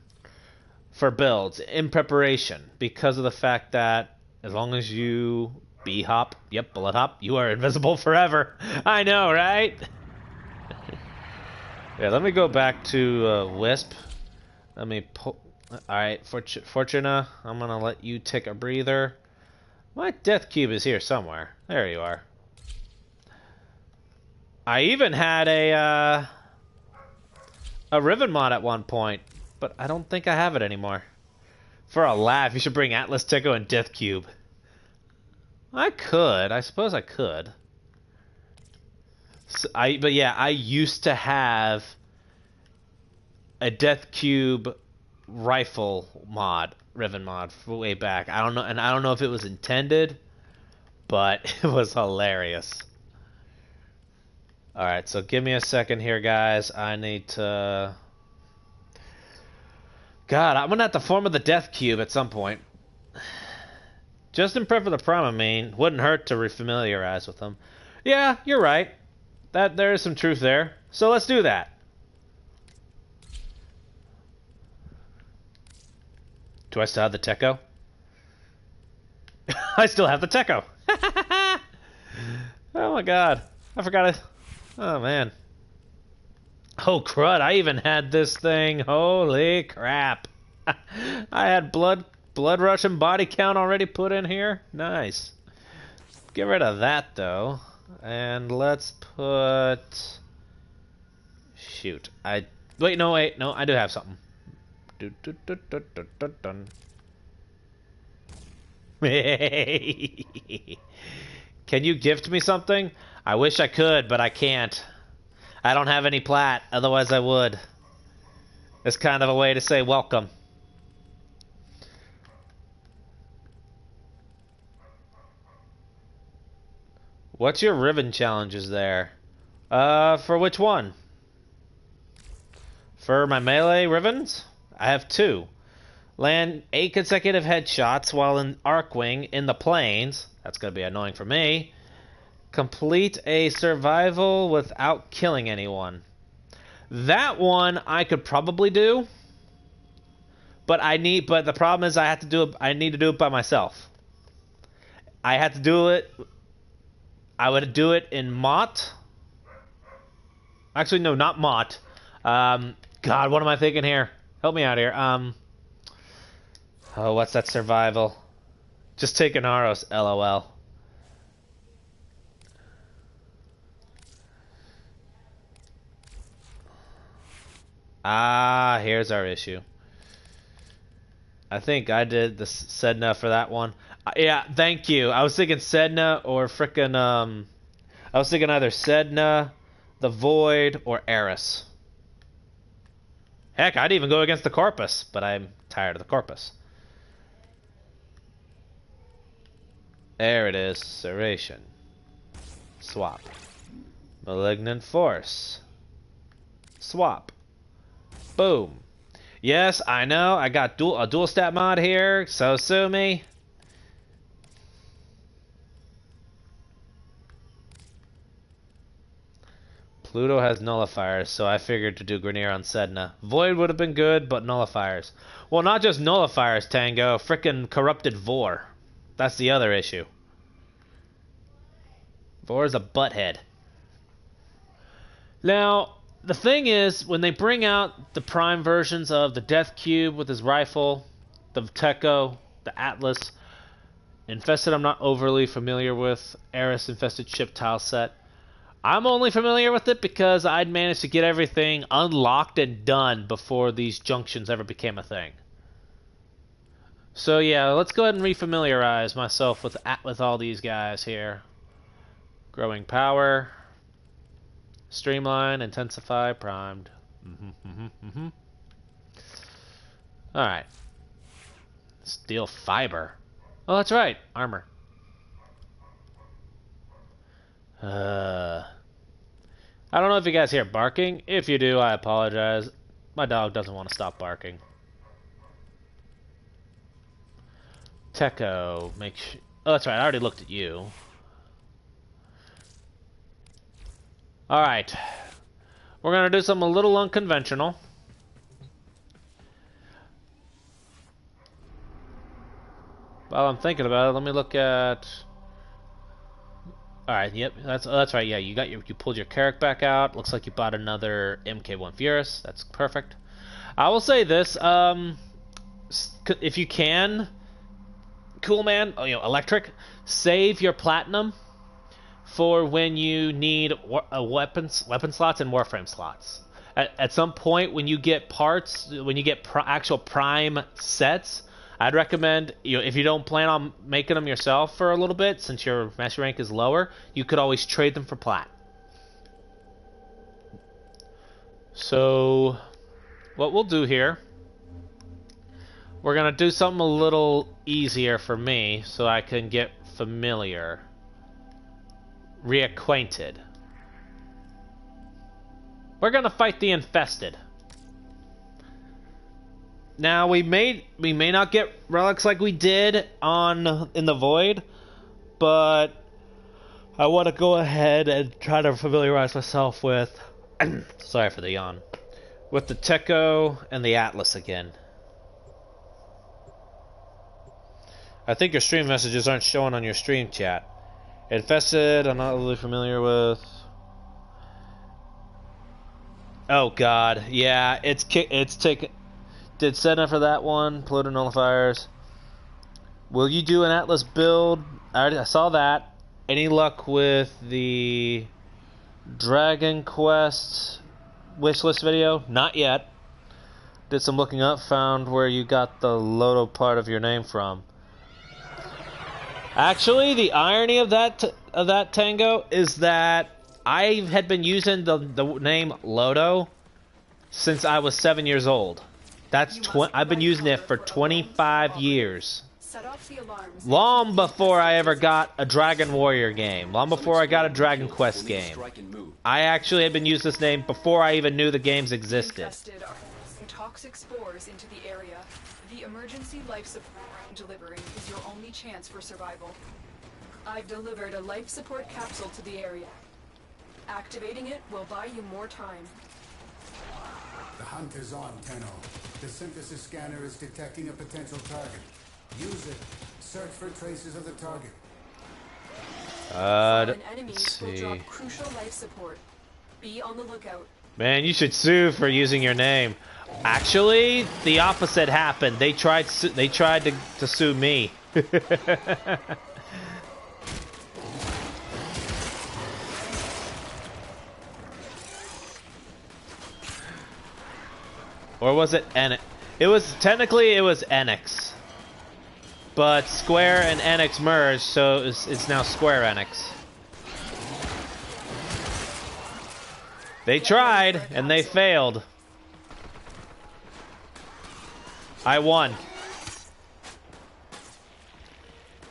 for builds in preparation because of the fact that as long as you B-hop, yep, bullet hop, you are invisible forever. I know, right? Yeah, let me go back to Wisp. Let me pull... Alright, Fortuna, I'm gonna let you take a breather. My Death Cube is here somewhere. There you are. I even had a Riven mod at one point, but I don't think I have it anymore. For a laugh, you should bring Atlas, Techo, and Death Cube. I could. I suppose I could. But yeah, I used to have a Death Cube rifle mod, Riven mod, way back. I don't know if it was intended, but it was hilarious. Alright, so give me a second here, guys. I need to... God, I'm gonna have to form with the Death Cube at some point. Just in prep for the Prime, I mean. Wouldn't hurt to refamiliarize with them. Yeah, you're right. There is some truth there. So let's do that. Do I still have the Techo? I still have the Techo. Oh my god. I forgot it. Oh man. Oh crud, I even had this thing. Holy crap. I had blood rush and body count already put in here. Nice. Get rid of that though. And let's put... Shoot. Wait, no, I do have something. Can you gift me something? I wish I could, but I can't. I don't have any plat, otherwise I would. It's kind of a way to say welcome. What's your ribbon challenges there? For which one? For my melee ribbons? I have 2. Land 8 consecutive headshots while in Arcwing in the plains. That's going to be annoying for me. Complete a survival without killing anyone. That one I could probably do. But the problem is I need to do it by myself. I had to do it. I would do it in Mott. Actually, no, not Mott. God, what am I thinking here? Help me out here. Oh, what's that survival? Just take an Aros, LOL. Ah, here's our issue. I think I did the Sedna for that one. Yeah, thank you. I was thinking Sedna or frickin' I was thinking either Sedna, the Void, or Eris. Heck, I'd even go against the Corpus, but I'm tired of the Corpus. There it is. Serration. Swap. Malignant Force. Swap. Boom. Yes, I know. I got a dual stat mod here, so sue me. Pluto has nullifiers, so I figured to do Grenier on Sedna. Void would have been good, but nullifiers. Well, not just nullifiers, Tango. Frickin' corrupted Vor. That's the other issue. Vor's a butthead. Now, the thing is, when they bring out the Prime versions of the Death Cube with his rifle, the Techo, the Atlas, Infested I'm not overly familiar with, Eris Infested Ship Tile Set. I'm only familiar with it because I'd managed to get everything unlocked and done before these junctions ever became a thing. So yeah, let's go ahead and refamiliarize myself with all these guys here. Growing power, streamline, intensify, primed. Alright. Steel fiber. Oh, that's right, armor. I don't know if you guys hear barking. If you do, I apologize. My dog doesn't want to stop barking. Techo, make sure. Oh, that's right. I already looked at you. All right, we're gonna do something a little unconventional. While I'm thinking about it, let me look at. All right, yep, that's right. Yeah, you pulled your Carrick back out. Looks like you bought another MK1 Furus. That's perfect. I will say this: if you can, cool man, electric, save your platinum for when you need weapon slots and Warframe slots. At some point, when you get parts, when you get actual Prime sets, I'd recommend, if you don't plan on making them yourself for a little bit, since your master rank is lower, you could always trade them for plat. So, what we'll do here, we're going to do something a little easier for me so I can get familiar, reacquainted. We're going to fight the infested. Now we may not get relics like we did in the Void, but I want to go ahead and try to familiarize myself with sorry for the yawn, with the Techo and the Atlas again. I think your stream messages aren't showing on your stream chat. Infested, I'm not really familiar with. Oh god, yeah, it's taken. Did Sedna for that one. Pluto nullifiers. Will you do an Atlas build? I saw that. Any luck with the Dragon Quest wishlist video? Not yet. Did some looking up. Found where you got the Loto part of your name from. Actually, the irony of that Tango is that I had been using the name Loto since I was 7 years old. That's I've been using it for 25 years. Set off the alarms. Long before I ever got a Dragon Warrior game. Long before I got a Dragon Quest game. I actually had been using this name before I even knew the games existed. Infested are toxic spores into the area. The emergency life support I'm delivering is your only chance for survival. I've delivered a life support capsule to the area. Activating it will buy you more time. The hunt is on, Tenno. The synthesis scanner is detecting a potential target. Use it. Search for traces of the target. Fallen enemies let's will see. drop crucial life support. Be on the lookout. Man, you should sue for using your name. Actually, the opposite happened. They tried to sue me. Or was it Enix? It was Enix. But Square and Enix merged, so it's now Square Enix. They tried, and they failed. I won.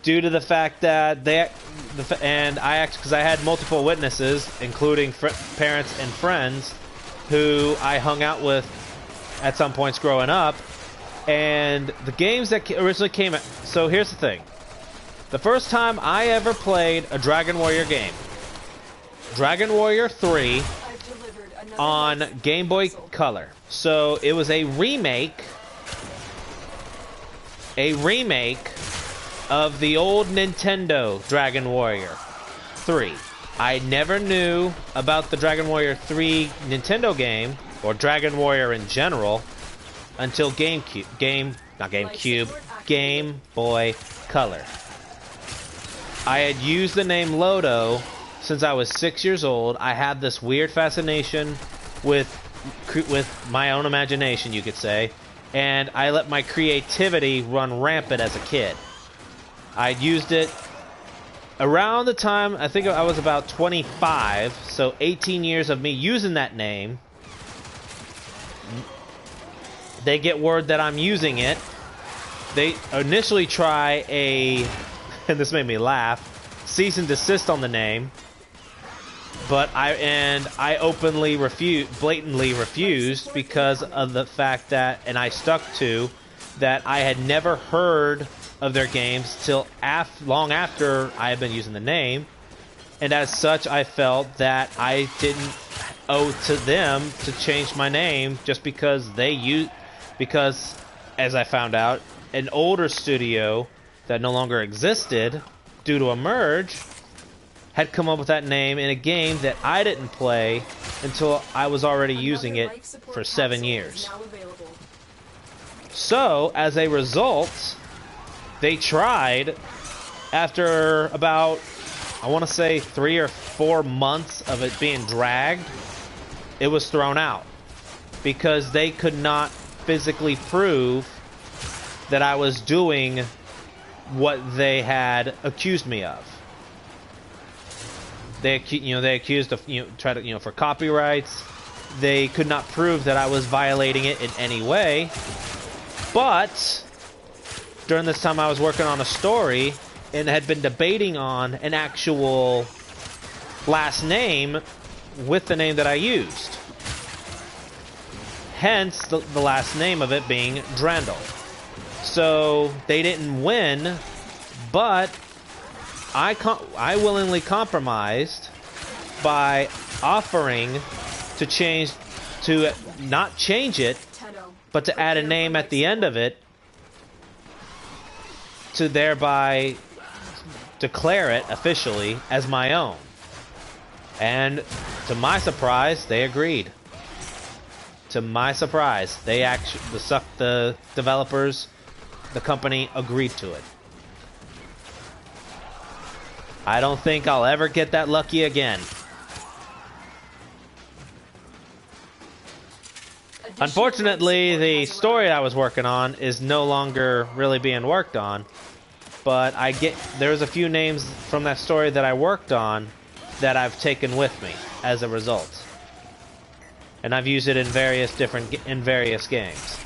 Due to the fact that because I had multiple witnesses, including parents and friends, who I hung out with at some points growing up, and the games that originally came out. So here's the thing. The first time I ever played a Dragon Warrior game, Dragon Warrior 3 on Game Boy Color. So it was a remake of the old Nintendo Dragon Warrior 3. I never knew about the Dragon Warrior 3 Nintendo game, or Dragon Warrior in general, until Game Boy Color. I had used the name Loto since I was 6 years old. I had this weird fascination with my own imagination, you could say, and I let my creativity run rampant as a kid. I'd used it around the time, I think I was about 25, so 18 years of me using that name. They get word that I'm using it. They initially try and this made me laugh, cease and desist on the name. But I blatantly refused because of the fact that, and I stuck to, that I had never heard of their games till long after I had been using the name. And as such, I felt that I didn't owe to them to change my name just because because, as I found out, an older studio that no longer existed due to a merge had come up with that name in a game that I didn't play until I was already using it for 7 years. So, as a result, they tried, after about, I want to say 3 or 4 months of it being dragged, it was thrown out. Because they could not physically prove that I was doing what they had accused me of. They accused of, for copyrights. They could not prove that I was violating it in any way. But during this time I was working on a story and had been debating on an actual last name with the name that I used. Hence the last name of it being Drandel. So they didn't win, but I willingly compromised by offering to not change it, but to add a name at the end of it, to thereby declare it officially as my own. And to my surprise, they agreed. To my surprise, the developers, the company agreed to it. I don't think I'll ever get that lucky again. Unfortunately, the story I was working on is no longer really being worked on, but there's a few names from that story that I worked on that I've taken with me as a result. and I've used it in various games.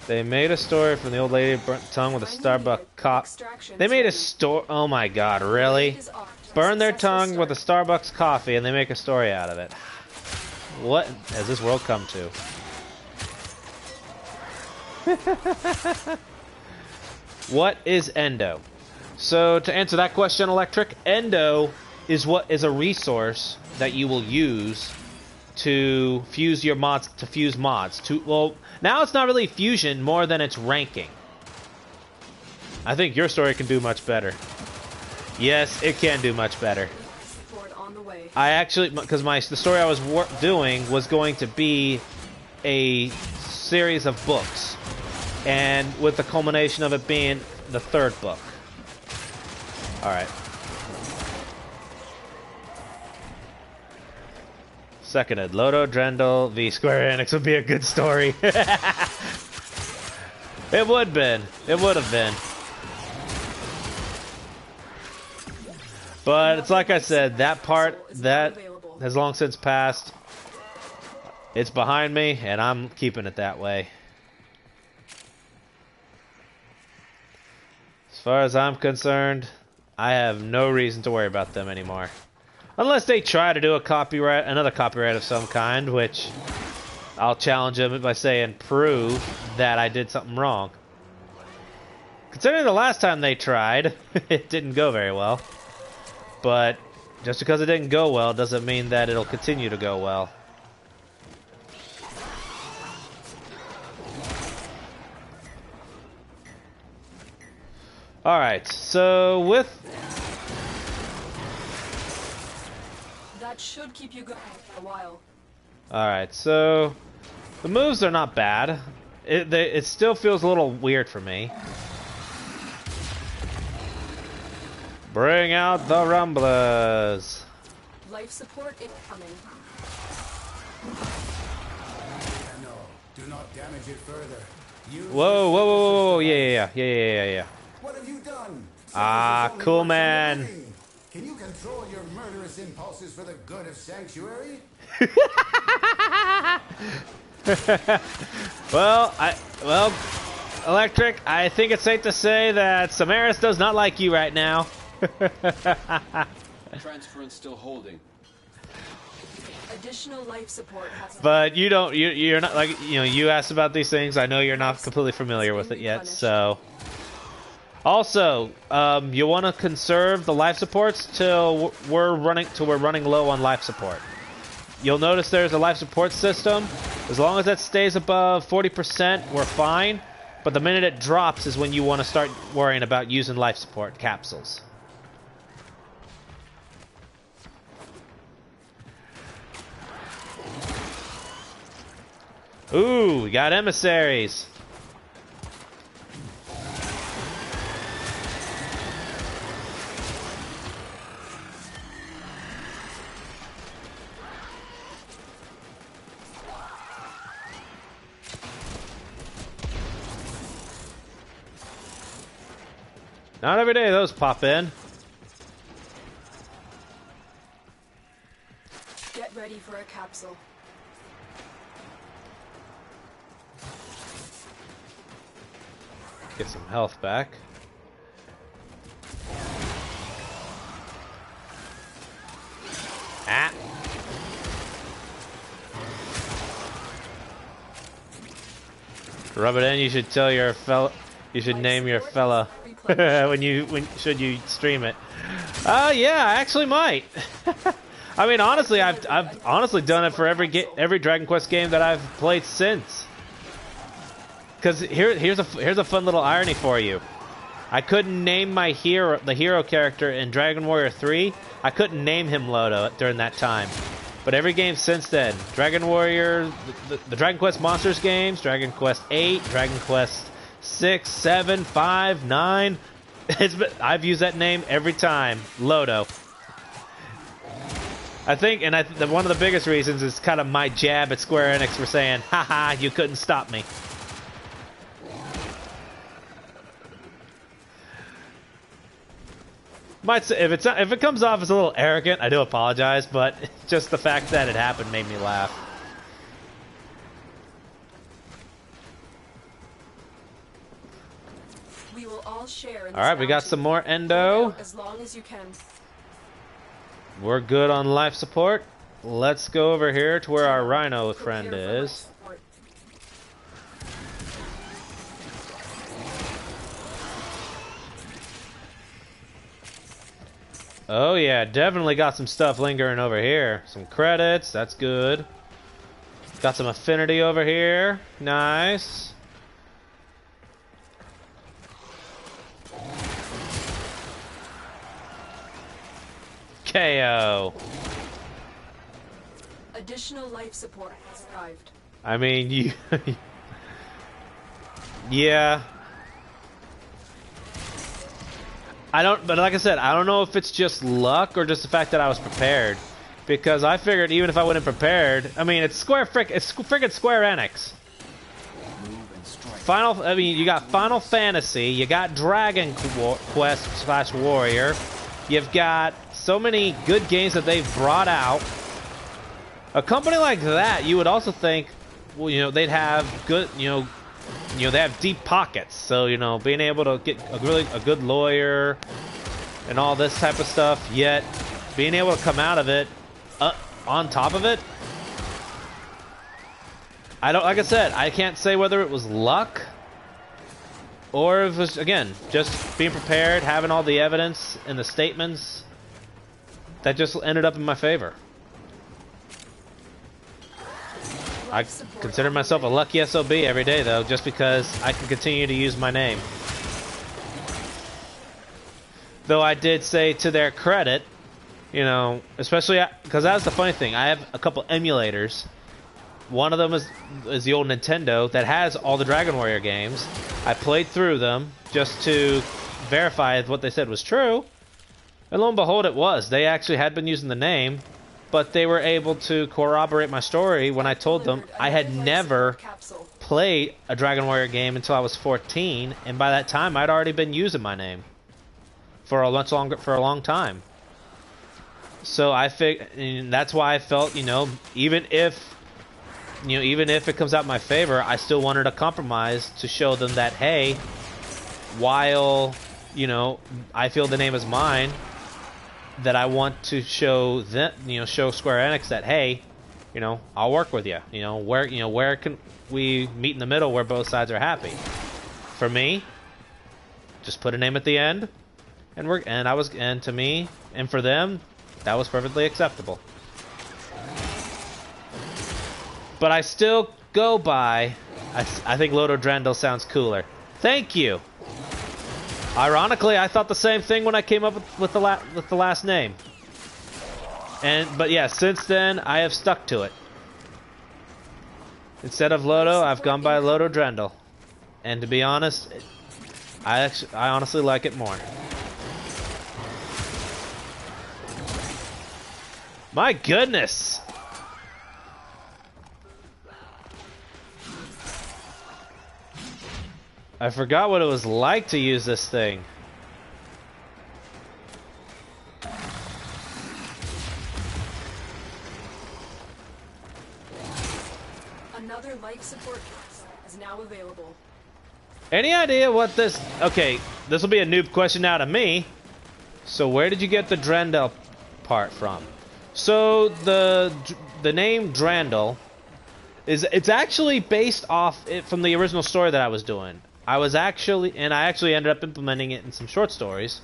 They made a story from the old lady burnt tongue with a Starbucks coffee. They made a story. Oh my god, really? Burn their tongue with a Starbucks coffee and they make a story out of it. What has this world come to? What is Endo? So to answer that question, Electric, Endo is a resource that you will use to fuse your mods, well, now it's not really fusion more than it's ranking. I think your story can do much better. Yes, it can do much better. I actually, because the story I was doing was going to be a series of books, and with the culmination of it being the 3rd book. Alright. Seconded. Loto-Drandel v Square Enix would be a good story. It would have been. But it's like I said, that part, that has long since passed. It's behind me, and I'm keeping it that way. As far as I'm concerned, I have no reason to worry about them anymore. Unless they try to do another copyright of some kind, which I'll challenge them by saying, prove that I did something wrong. Considering the last time they tried, it didn't go very well. But just because it didn't go well doesn't mean that it'll continue to go well. Alright, so with... That should keep you going for a while. Alright, so the moves are not bad. It still feels a little weird for me. Bring out the rumblers. Life support incoming. No, do not damage it further. Whoa, yeah. What have you done? Ah, cool, man. Can you control your murderous impulses for the good of Sanctuary? Well, Electric, I think it's safe to say that Samaris does not like you right now. Transference still holding. Additional life support has. But you're not like, you asked about these things. I know you're not completely familiar with it yet, so. Also, you want to conserve the life supports till we're running low on life support. You'll notice there's a life support system. As long as that stays above 40%, we're fine. But the minute it drops is when you want to start worrying about using life support capsules. Ooh, we got emissaries. Not every day those pop in. Get ready for a capsule. Get some health back. Ah. Rub it in. You should tell your fella. You should name your fella when should you stream it. Yeah, I actually might. I mean, honestly, I've honestly done it for every Dragon Quest game that I've played since. Because here's a fun little irony for you. I couldn't name my the hero character in Dragon Warrior 3. I couldn't name him Loto during that time. But every game since then, Dragon Warrior, the Dragon Quest Monsters games, Dragon Quest 8, Dragon Quest 6, 7, 5, 9. I've used that name every time, Loto. I think, and one of the biggest reasons is kind of my jab at Square Enix for saying, haha, you couldn't stop me. Might say, if it comes off as a little arrogant, I do apologize, but just the fact that it happened made me laugh. We will all share in All right, we got some more endo. as long as you can. We're good on life support. Let's go over here to where our rhino friend is. Oh yeah, definitely got some stuff lingering over here. Some credits, that's good. Got some affinity over here. Nice. KO. Additional life support has arrived. I mean, you... yeah. I don't, but like I said, I don't know if it's just luck or just the fact that I was prepared. Because I figured even if I wasn't prepared, I mean, it's friggin' Square Enix. I mean, you got Final Fantasy, you got Dragon Quest / Warrior, you've got so many good games that they've brought out. A company like that, you would also think, well, you know, they'd have good, you know, they have deep pockets. So, you know, being able to get a good lawyer and all this type of stuff, yet being able to come out of it on top of it, like I said, I can't say whether it was luck or if it was, again, just being prepared, having all the evidence and the statements that just ended up in my favor. I consider myself a lucky SOB every day, though, just because I can continue to use my name. Though I did say, to their credit, you know, especially because that's the funny thing. I have a couple emulators. One of them is the old Nintendo that has all the Dragon Warrior games. I played through them just to verify if what they said was true. And lo and behold, it was. They actually had been using the name, but they were able to corroborate my story when I told them I had never played a Dragon Warrior game until I was 14, and by that time I'd already been using my name for a long time. So and that's why I felt, you know, even if it comes out in my favor, I still wanted a compromise to show them that, hey, while, you know, I feel the name is mine, that I want to show them, you know, show Square Enix that, hey, you know, I'll work with you. You know, where can we meet in the middle where both sides are happy? For me, just put a name at the end, and to me and for them, that was perfectly acceptable. But I still go by, I think Loto-Drandel sounds cooler. Thank you. Ironically, I thought the same thing when I came up with the last name. But yeah, since then I have stuck to it. Instead of Loto, I've gone by Loto-Drandel. And to be honest, I honestly like it more. My goodness. I forgot what it was like to use this thing. Another life support is now available. Any idea what this... Okay, this will be a noob question now to me. So where did you get the Drandel part from? So the name Drandel it's actually based off from the original story that I was doing. I actually ended up implementing it in some short stories.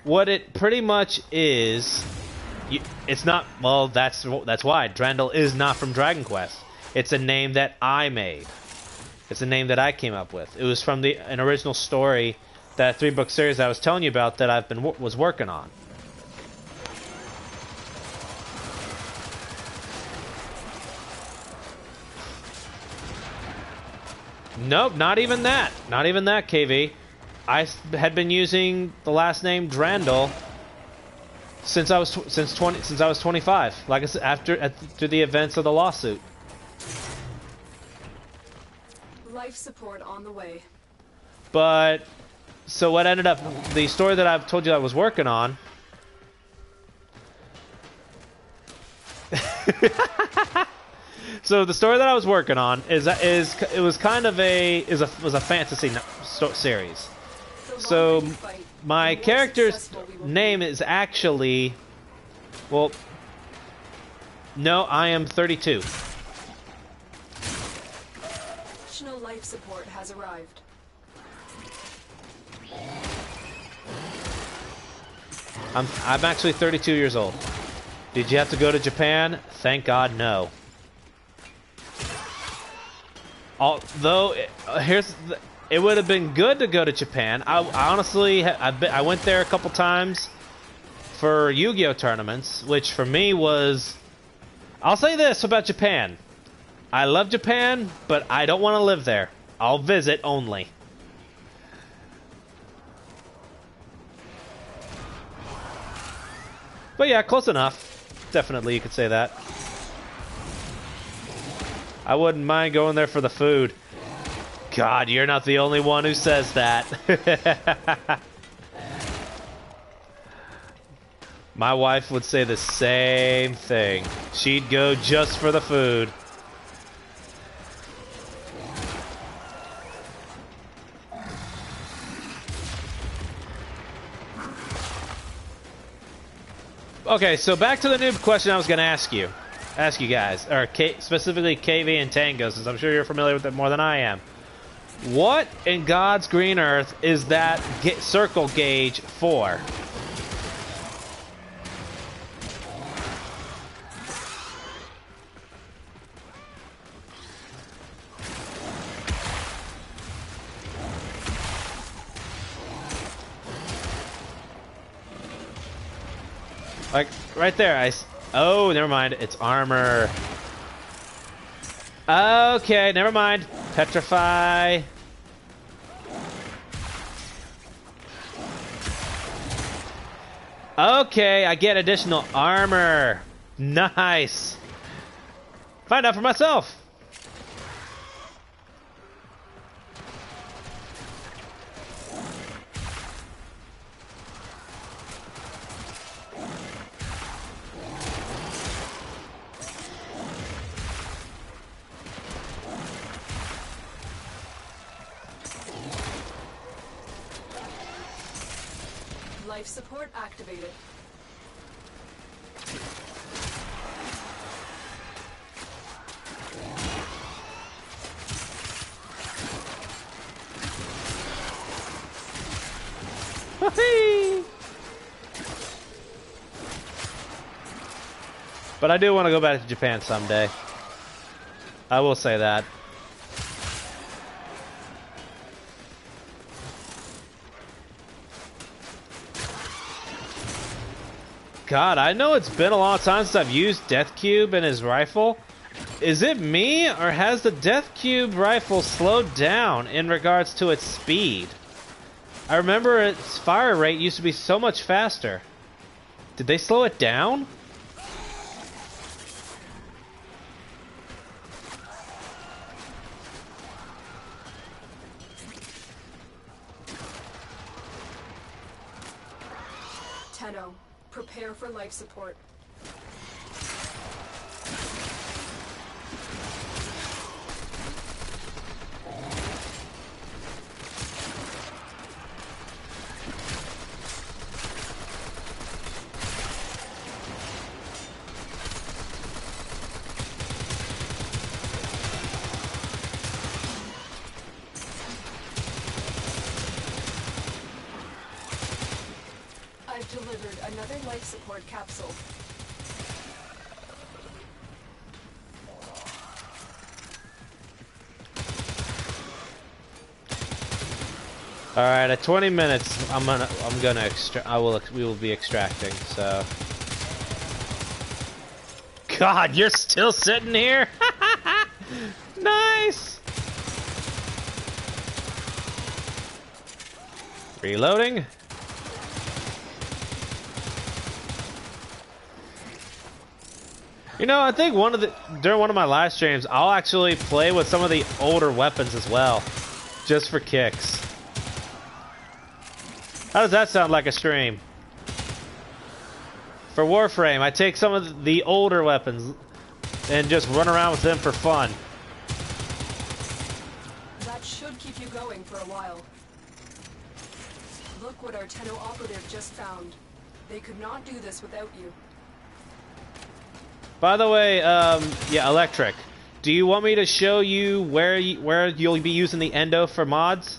What it pretty much is, it's not, well, that's why Drandel is not from Dragon Quest. It's a name that I made. It's a name that I came up with. It was from an original story, that 3-book series that I was telling you about that was working on. Nope, not even that. Not even that, KV. I had been using the last name Drandel since I was 25. Like I said, after the events of the lawsuit. Life support on the way. But So what ended up, the story that I've told you I was working on. So the story that I was working on was a fantasy series. So my character's name is actually, well, no, I am 32. Additional life support has arrived. I'm actually 32 years old. Did you have to go to Japan? Thank God, no. Although, it would have been good to go to Japan. I honestly, I went there a couple times for Yu-Gi-Oh tournaments, which for me was... I'll say this about Japan. I love Japan, but I don't want to live there. I'll visit only. But yeah, close enough. Definitely, you could say that. I wouldn't mind going there for the food. God, you're not the only one who says that. My wife would say the same thing. She'd go just for the food. Okay, so back to the noob question I was going to ask you guys, or specifically KV and Tango, since I'm sure you're familiar with it more than I am. What in God's green earth is that circle gauge for? Like, right there, oh, never mind, it's armor. Okay, never mind. Petrify. Okay, I get additional armor. Nice. Find out for myself. Life support activated. But I do want to go back to Japan someday. I will say that. God, I know it's been a long time since I've used Death Cube and his rifle. Is it me, or has the Death Cube rifle slowed down in regards to its speed? I remember its fire rate used to be so much faster. Did they slow it down? Tenno, prepare for life support. I've delivered another life support capsule. All right, at 20 minutes, we will be extracting. So, God, you're still sitting here. Nice. Reloading. You know, I think during one of my live streams, I'll actually play with some of the older weapons as well, just for kicks. How does that sound like a stream? For Warframe, I take some of the older weapons and just run around with them for fun. That should keep you going for a while. Look what our Tenno operative just found. They could not do this without you. By the way, yeah, Electric. Do you want me to show you where you'll be using the Endo for mods?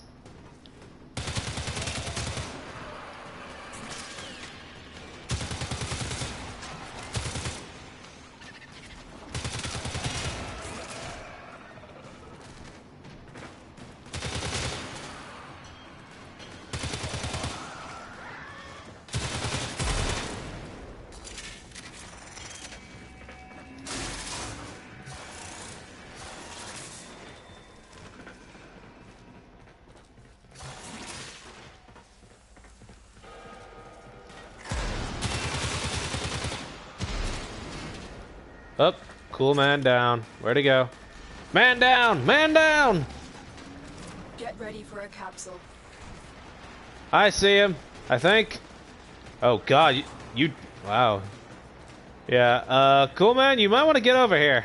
Up, cool man down. Where'd he go? Man down! Man down! Get ready for a capsule. I see him, I think. Oh god, you wow. Yeah, cool man, you might want to get over here.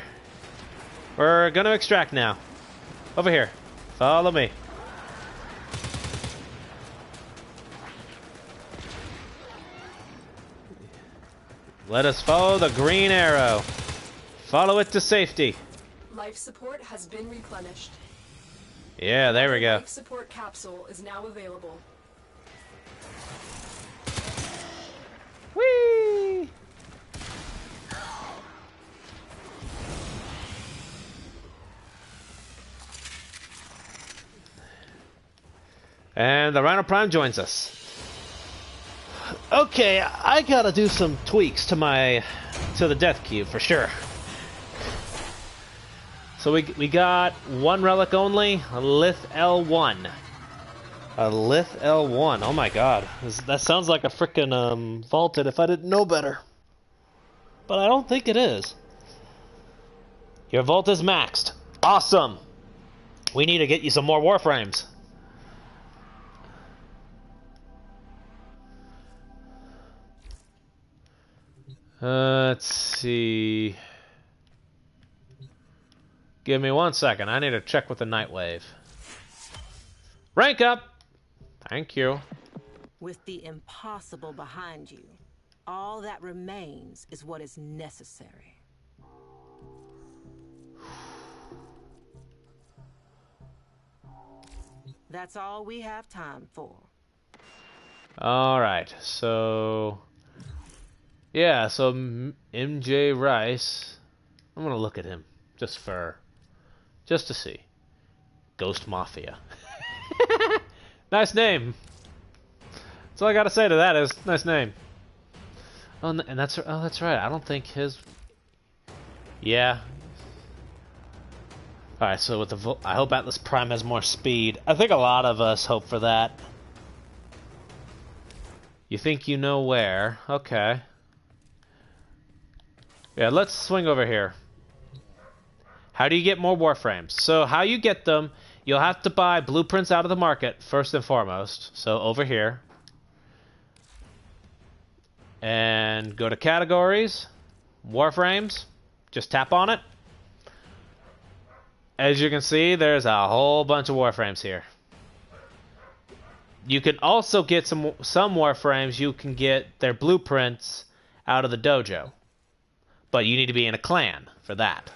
We're gonna extract now. Over here. Follow me. Let us follow the green arrow. Follow it to safety. Life support has been replenished. Yeah, there we go. Life support capsule is now available. Whee! And the Rhino Prime joins us. Okay, I gotta do some tweaks to the death cube for sure. So we got one relic only, a Lith L1. A Lith L1, oh my god. That sounds like a frickin' vaulted if I didn't know better. But I don't think it is. Your vault is maxed. Awesome! We need to get you some more Warframes. Let's see. Give me 1 second. I need to check with the Nightwave. Rank up! Thank you. With the impossible behind you, all that remains is what is necessary. That's all we have time for. Alright, so... yeah, so MJ Rice... I'm gonna look at him, just to see. Ghost Mafia. Nice name. That's all I gotta say to that is, nice name. Oh, and that's right, I don't think his... yeah. Alright, so with the... I hope Atlas Prime has more speed. I think a lot of us hope for that. You think you know where. Okay. Yeah, let's swing over here. How do you get more Warframes? So how you get them, you'll have to buy blueprints out of the market, first and foremost. So over here. And go to categories, Warframes, just tap on it. As you can see, there's a whole bunch of Warframes here. You can also get some Warframes, you can get their blueprints out of the dojo. But you need to be in a clan for that.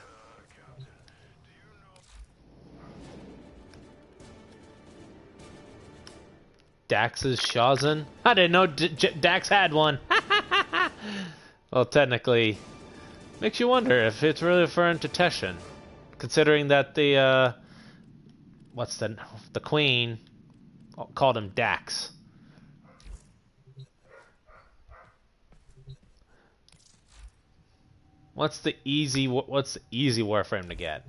Dax's Shazin? I didn't know Dax had one. Well, technically, makes you wonder if it's really referring to Teshin, considering that the the queen called him Dax. What's the easy Warframe to get?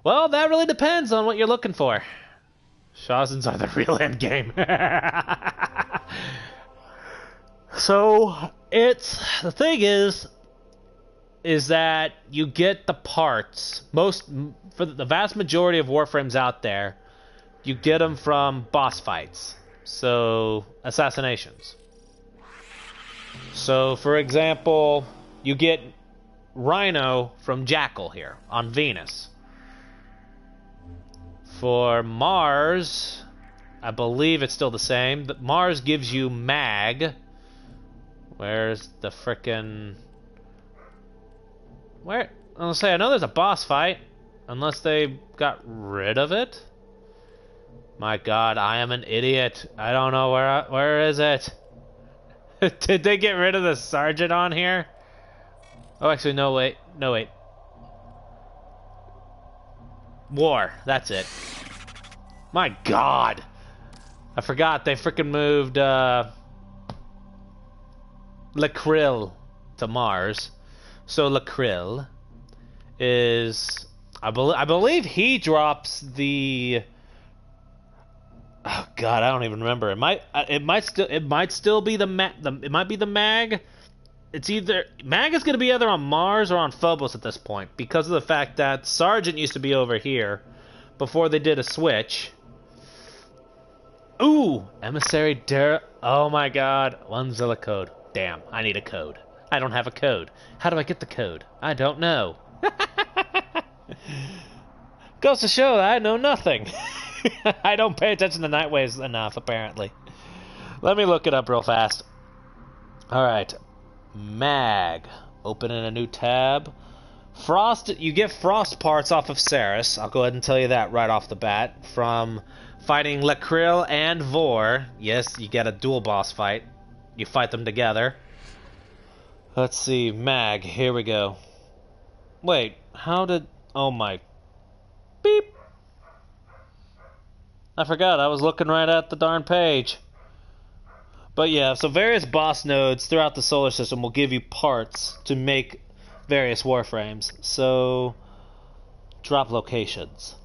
Well, that really depends on what you're looking for. Shazins are the real end game. So the thing is that you get the parts for the vast majority of Warframes out there. You get them from boss fights. So, assassinations. So, for example, you get Rhino from Jackal here on Venus. For Mars, I believe it's still the same, but Mars gives you Mag. Where's the frickin'... Where? I'll say, I know there's a boss fight, unless they got rid of it. My god, I am an idiot. I don't know where is it? Did they get rid of the sergeant on here? Oh, actually, no, wait. No, wait. War. That's it. My god. I forgot they freaking moved, Lacrill to Mars. So Lacrill is... I believe he drops the... Oh god, I don't even remember. It might still be the mag. It's either mag is going to be either on Mars or on Phobos at this point because of the fact that Sergeant used to be over here before they did a switch. Ooh, Emissary Dara. Oh my god, One'Zilla code. Damn, I need a code. I don't have a code. How do I get the code? I don't know. Goes to show that I know nothing. I don't pay attention to Nightwaves enough, apparently. Let me look it up real fast. Alright. Mag. Open in a new tab. Frost. You get frost parts off of Ceres. I'll go ahead and tell you that right off the bat. From fighting Lacrill and Vor. Yes, you get a dual boss fight. You fight them together. Let's see. Mag. Here we go. Wait. How did... Oh my... Beep. I forgot, I was looking right at the darn page. But yeah, so various boss nodes throughout the solar system will give you parts to make various Warframes. So, drop locations.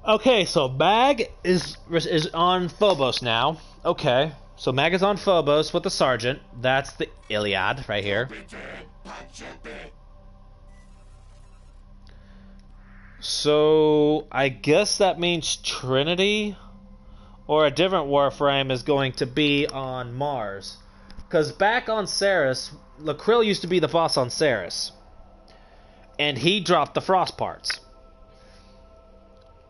Okay, so Mag is on Phobos now. Okay, so Mag is on Phobos with the Sergeant. That's the Iliad right here. So, I guess that means Trinity or a different Warframe is going to be on Mars. Because back on Ceres, Lacrill used to be the boss on Ceres. And he dropped the Frost parts.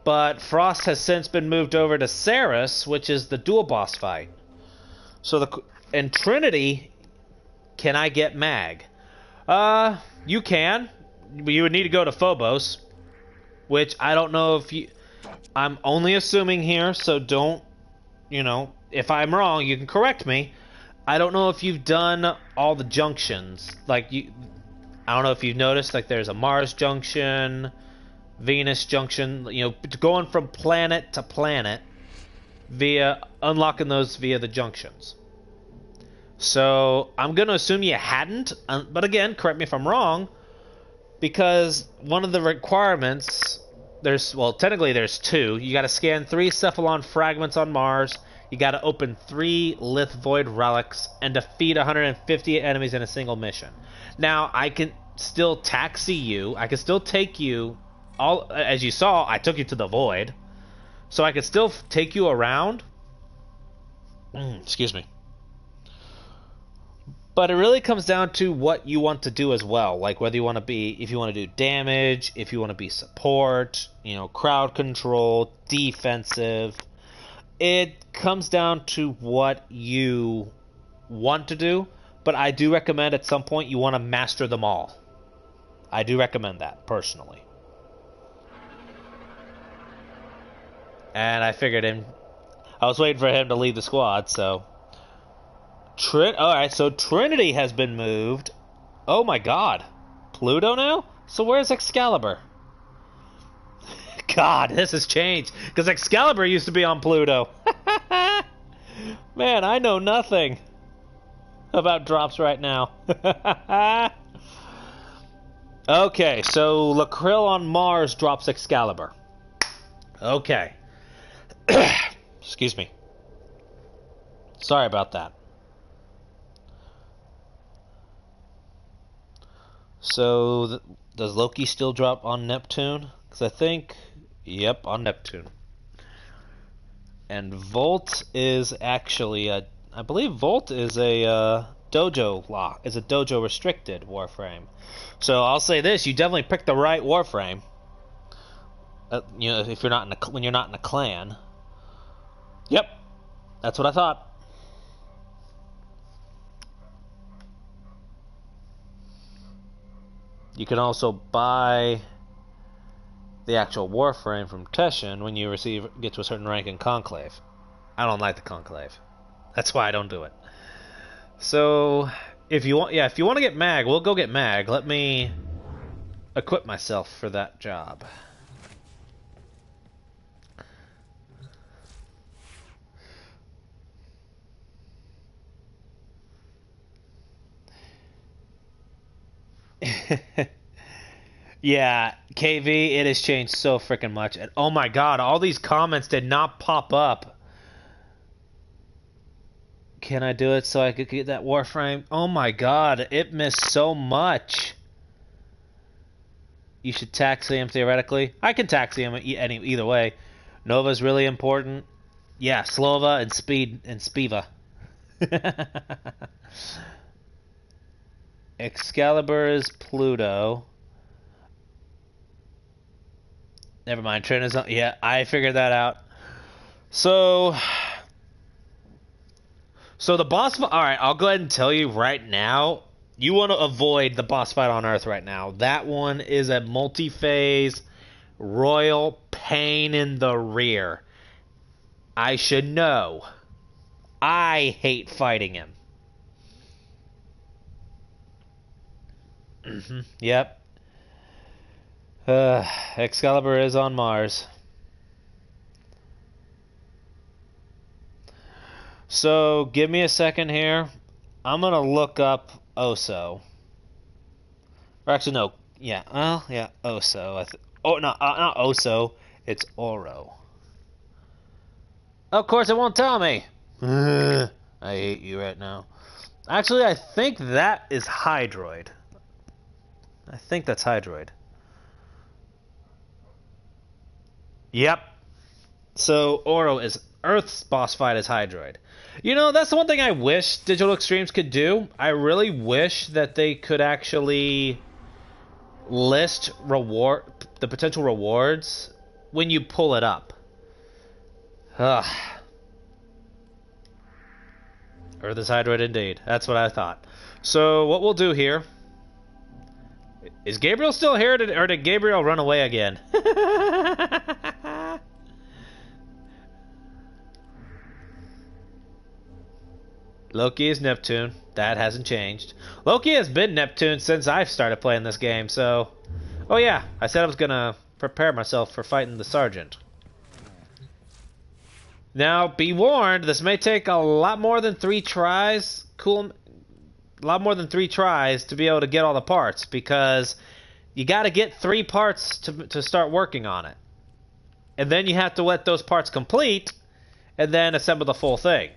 But Frost has since been moved over to Ceres, which is the dual boss fight. So, in Trinity, can I get Mag? You can. You would need to go to Phobos. Which, I don't know if you... I'm only assuming here, so don't... You know, if I'm wrong, you can correct me. I don't know if you've done all the junctions. Like, I don't know if you've noticed, like, there's a Mars junction, Venus junction, you know, going from planet to planet via... Unlocking those via the junctions. So, I'm going to assume you hadn't, but again, correct me if I'm wrong, because one of the requirements, technically there's two. You got to scan 3 Cephalon fragments on Mars. You got to open 3 Lith Void relics and defeat 150 enemies in a single mission. Now, I can still taxi you. I can still take you, all as you saw, I took you to the Void. So I could still take you around. Excuse me. But it really comes down to what you want to do as well. Like whether you want to be, if you want to do damage, if you want to be support, you know, crowd control, defensive. It comes down to what you want to do. But I do recommend at some point you want to master them all. I do recommend that, personally. And I figured I was waiting for him to leave the squad, so... Alright, so Trinity has been moved. Oh my god. Pluto now? So where's Excalibur? God, this has changed. Because Excalibur used to be on Pluto. Man, I know nothing about drops right now. Okay, so Lacrill on Mars drops Excalibur. Okay. Excuse me. Sorry about that. So, does Loki still drop on Neptune? Because I think... Yep, on Neptune. And Volt is actually a... I believe Volt is a dojo lock. Is a dojo restricted Warframe. So I'll say this: you definitely picked the right Warframe. You know, if you're not in a, when you're not in a clan. Yep, that's what I thought. You can also buy the actual Warframe from Teshin when you get to a certain rank in Conclave. I don't like the Conclave. That's why I don't do it. So, if you want to get Mag, we'll go get Mag. Let me equip myself for that job. Yeah, KV, it has changed so freaking much. And oh my god, all these comments did not pop up. Can I do it so I could get that Warframe? Oh my god, it missed so much. You should taxi him theoretically. I can taxi him either way. Nova's really important. Yeah, Slova and Speed and Spiva. Excalibur is Pluto. Never mind. Trin is on. Yeah, I figured that out. So the boss fight. All right, I'll go ahead and tell you right now. You want to avoid the boss fight on Earth right now. That one is a multi-phase royal pain in the rear. I should know. I hate fighting him. Yep. Excalibur is on Mars. So, give me a second here. I'm gonna look up Oso. Or actually, no. Yeah, well, yeah, Oso. Oh, no, not Oso. It's Oro. Of course, it won't tell me. I hate you right now. Actually, I think that is Hydroid. I think that's Hydroid. Yep. So Oro is Earth's boss fight is Hydroid. You know, that's the one thing I wish Digital Extremes could do. I really wish that they could actually list the potential rewards when you pull it up. Ugh. Earth is Hydroid indeed. That's what I thought. So what we'll do here... Is Gabriel still here, or did Gabriel run away again? Loki is Neptune. That hasn't changed. Loki has been Neptune since I've started playing this game, so... Oh yeah, I said I was gonna prepare myself for fighting the Sergeant. Now, be warned, this may take a lot more than 3 tries. A lot more than 3 tries to be able to get all the parts, because you got to get 3 parts to start working on it. And then you have to let those parts complete, and then assemble the full thing.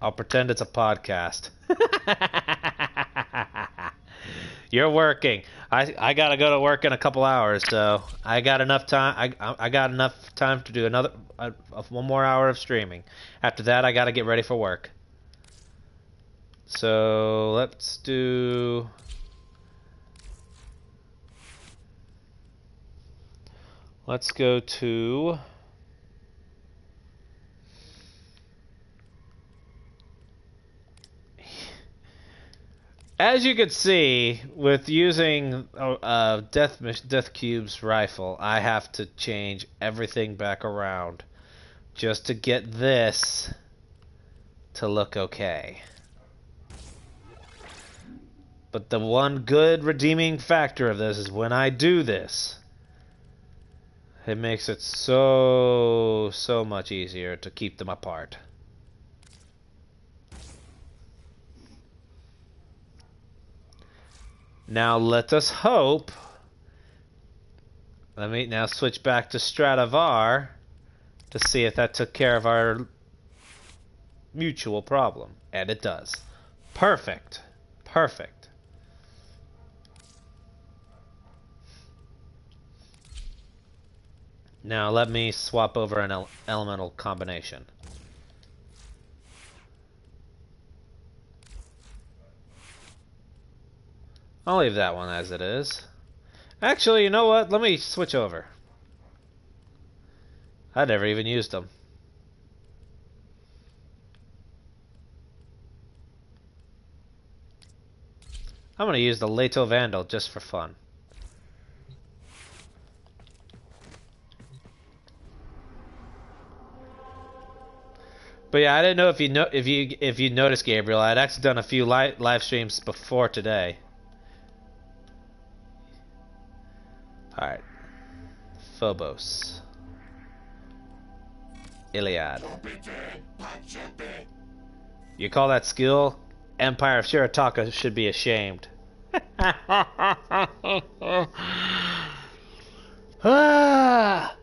I'll pretend it's a podcast. You're working. I gotta go to work in a couple hours, so I got enough time. I got enough time to do one more hour of streaming. After that, I gotta get ready for work. So let's do. Let's go to. As you can see, with using Death Cube's rifle, I have to change everything back around just to get this to look okay. But the one good redeeming factor of this is when I do this, it makes it so much easier to keep them apart. Now let us hope. Let me now switch back to Stradivar to see if that took care of our mutual problem. And it does. Perfect. Perfect. Now let me swap over an elemental combination. I'll leave that one as it is. Actually, you know what? Let me switch over. I never even used them. I'm gonna use the Loto-Drandel just for fun. But yeah, I didn't know if you noticed, Gabriel. I'd actually done a few live streams before today. All right, Phobos, Iliad. You call that skill? Empire of Shirataka should be ashamed. Ah,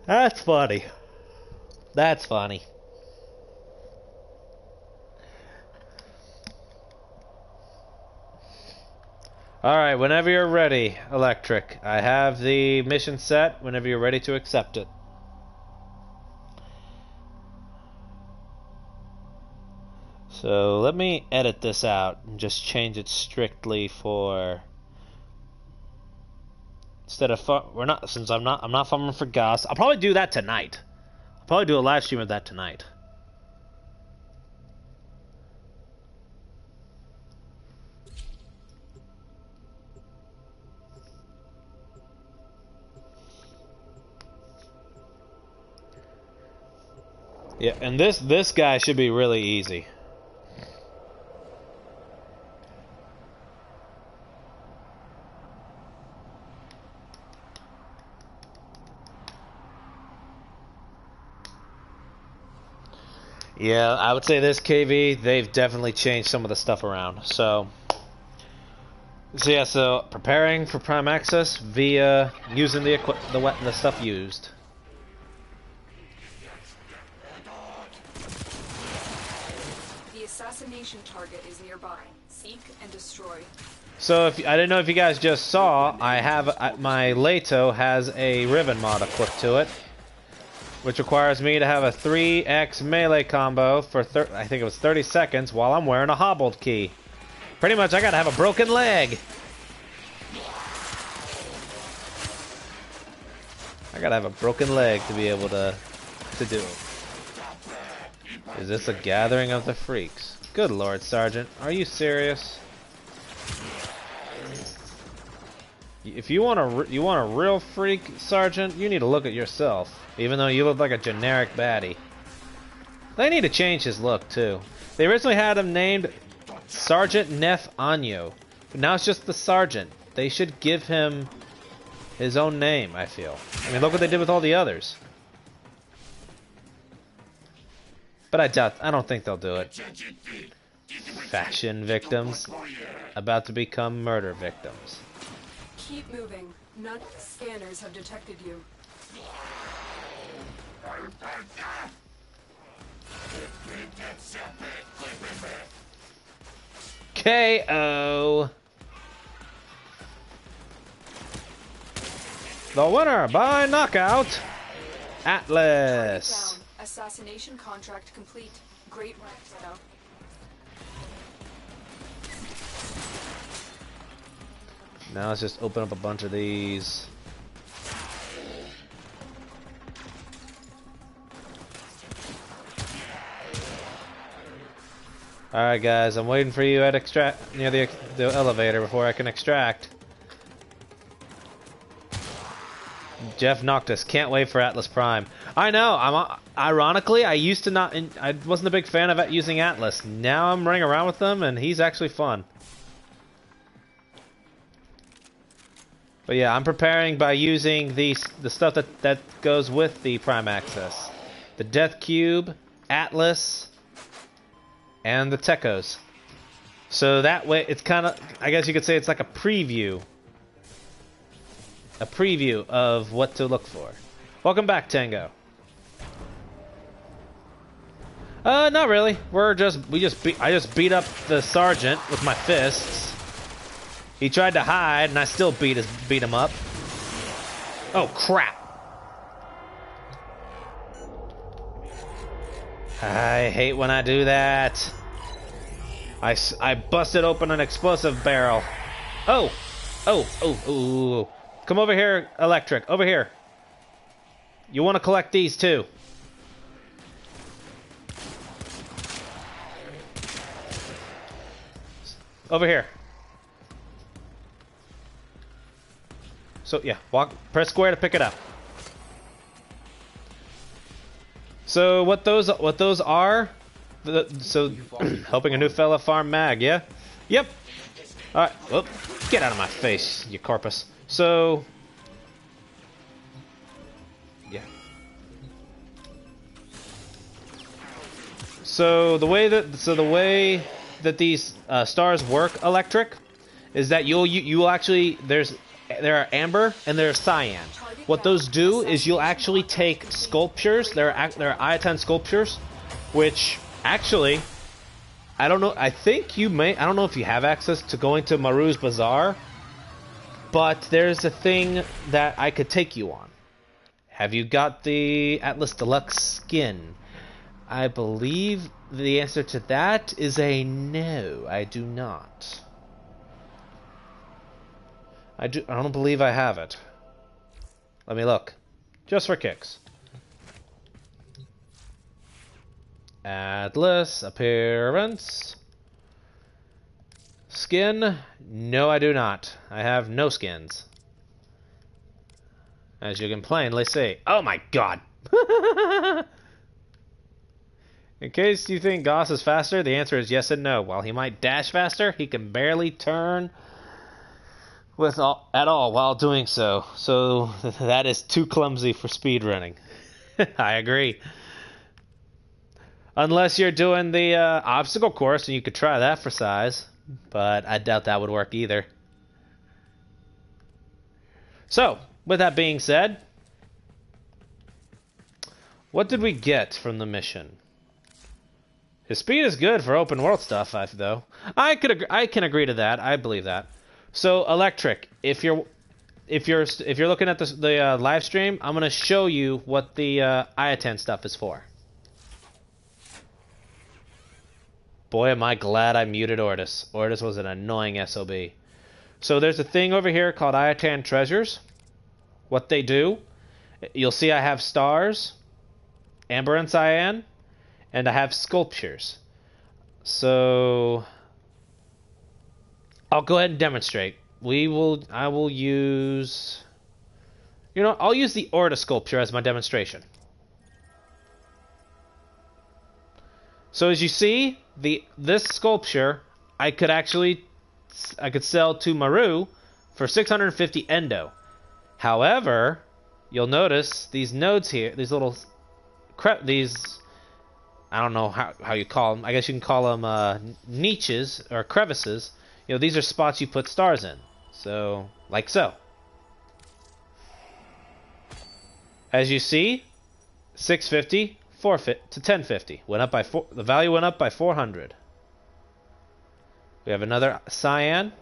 that's funny. That's funny. Alright, whenever you're ready, Electric. I have the mission set whenever you're ready to accept it. So let me edit this out and just change it strictly for instead of I'm not farming for Gus. I'll probably do that tonight. I'll probably do a live stream of that tonight. Yeah, and this guy should be really easy. Yeah, I would say this KV, they've definitely changed some of the stuff around. So yeah, so preparing for Prime Access via using the stuff used. The assassination target is nearby. Seek and destroy. So I didn't know if you guys just saw, I have my Leto has a ribbon mod equipped to it, which requires me to have a 3x melee combo for I think it was 30 seconds while I'm wearing a hobbled key. Pretty much, I gotta have a broken leg. I gotta have a broken leg to be able to do it. Is this a gathering of the freaks? Good Lord, Sergeant, are you serious? If you want a real freak, Sergeant, you need to look at yourself. Even though you look like a generic baddie. They need to change his look too. They originally had him named Sergeant Neff Anyo, but now it's just the Sergeant. They should give him his own name, I feel. I mean, look what they did with all the others. But I don't think they'll do it. Fashion victims about to become murder victims. Keep moving. None of the scanners have detected you. KO. The winner by knockout, Atlas. Down. Assassination contract complete. Great work, Endo. Now let's just open up a bunch of these. Alright guys, I'm waiting for you at near the elevator before I can extract. Jeff Noctis, can't wait for Atlas Prime. I know, ironically, I used to I wasn't a big fan of using Atlas. Now I'm running around with them and he's actually fun. But yeah, I'm preparing by using the stuff that goes with the Prime Access. The Death Cube, Atlas, and the Techos. So that way, it's kind of, I guess you could say it's like a preview. A preview of what to look for. Welcome back, Tango. Not really. I just beat up the sergeant with my fists. He tried to hide, and I still beat him up. Oh crap! I hate when I do that. I busted open an explosive barrel. Oh! Oh. Come over here, Electric. Over here. You want to collect these too. Over here. So yeah, press square to pick it up. So what those are? Helping a new fella farm mag, yeah? Yep. All right. Well, get out of my face, you corpus. So yeah. So the way that these stars work, Electric, is that you'll actually there are amber and there's cyan. What those do is you'll actually take sculptures. There are iodine sculptures, which actually I don't know. I think you may. I don't know if you have access to going to Maru's Bazaar, but there's a thing that I could take you on. Have you got the Atlas Deluxe skin? I believe the answer to that is a no. I do not. I don't believe I have it. Let me look. Just for kicks. Atlas appearance. Skin? No, I do not. I have no skins. As you can plainly see. Oh my god! In case you think Goss is faster, the answer is yes and no. While he might dash faster, he can barely turn at all while doing so. So that is too clumsy for speedrunning. I agree. Unless you're doing the obstacle course, and you could try that for size. But I doubt that would work either. So, with that being said, what did we get from the mission? His speed is good for open world stuff, though. I can agree to that. I believe that. So, Electric, if you're looking at the live stream, I'm gonna show you what the Iatan stuff is for. Boy, am I glad I muted Ortis. Ortis was an annoying SOB. So there's a thing over here called Iatan Treasures. What they do, you'll see I have stars, amber and cyan, and I have sculptures. So I'll go ahead and demonstrate. I will use, I'll use the Orta sculpture as my demonstration. So as you see, this sculpture I could sell to Maru for 650 Endo. However, you'll notice these nodes here, these little I don't know how you call them. I guess you can call them niches or crevices. These are spots you put stars in. So, like so. As you see, 650 to 1050 went up by the value went up by 400. We have another cyan,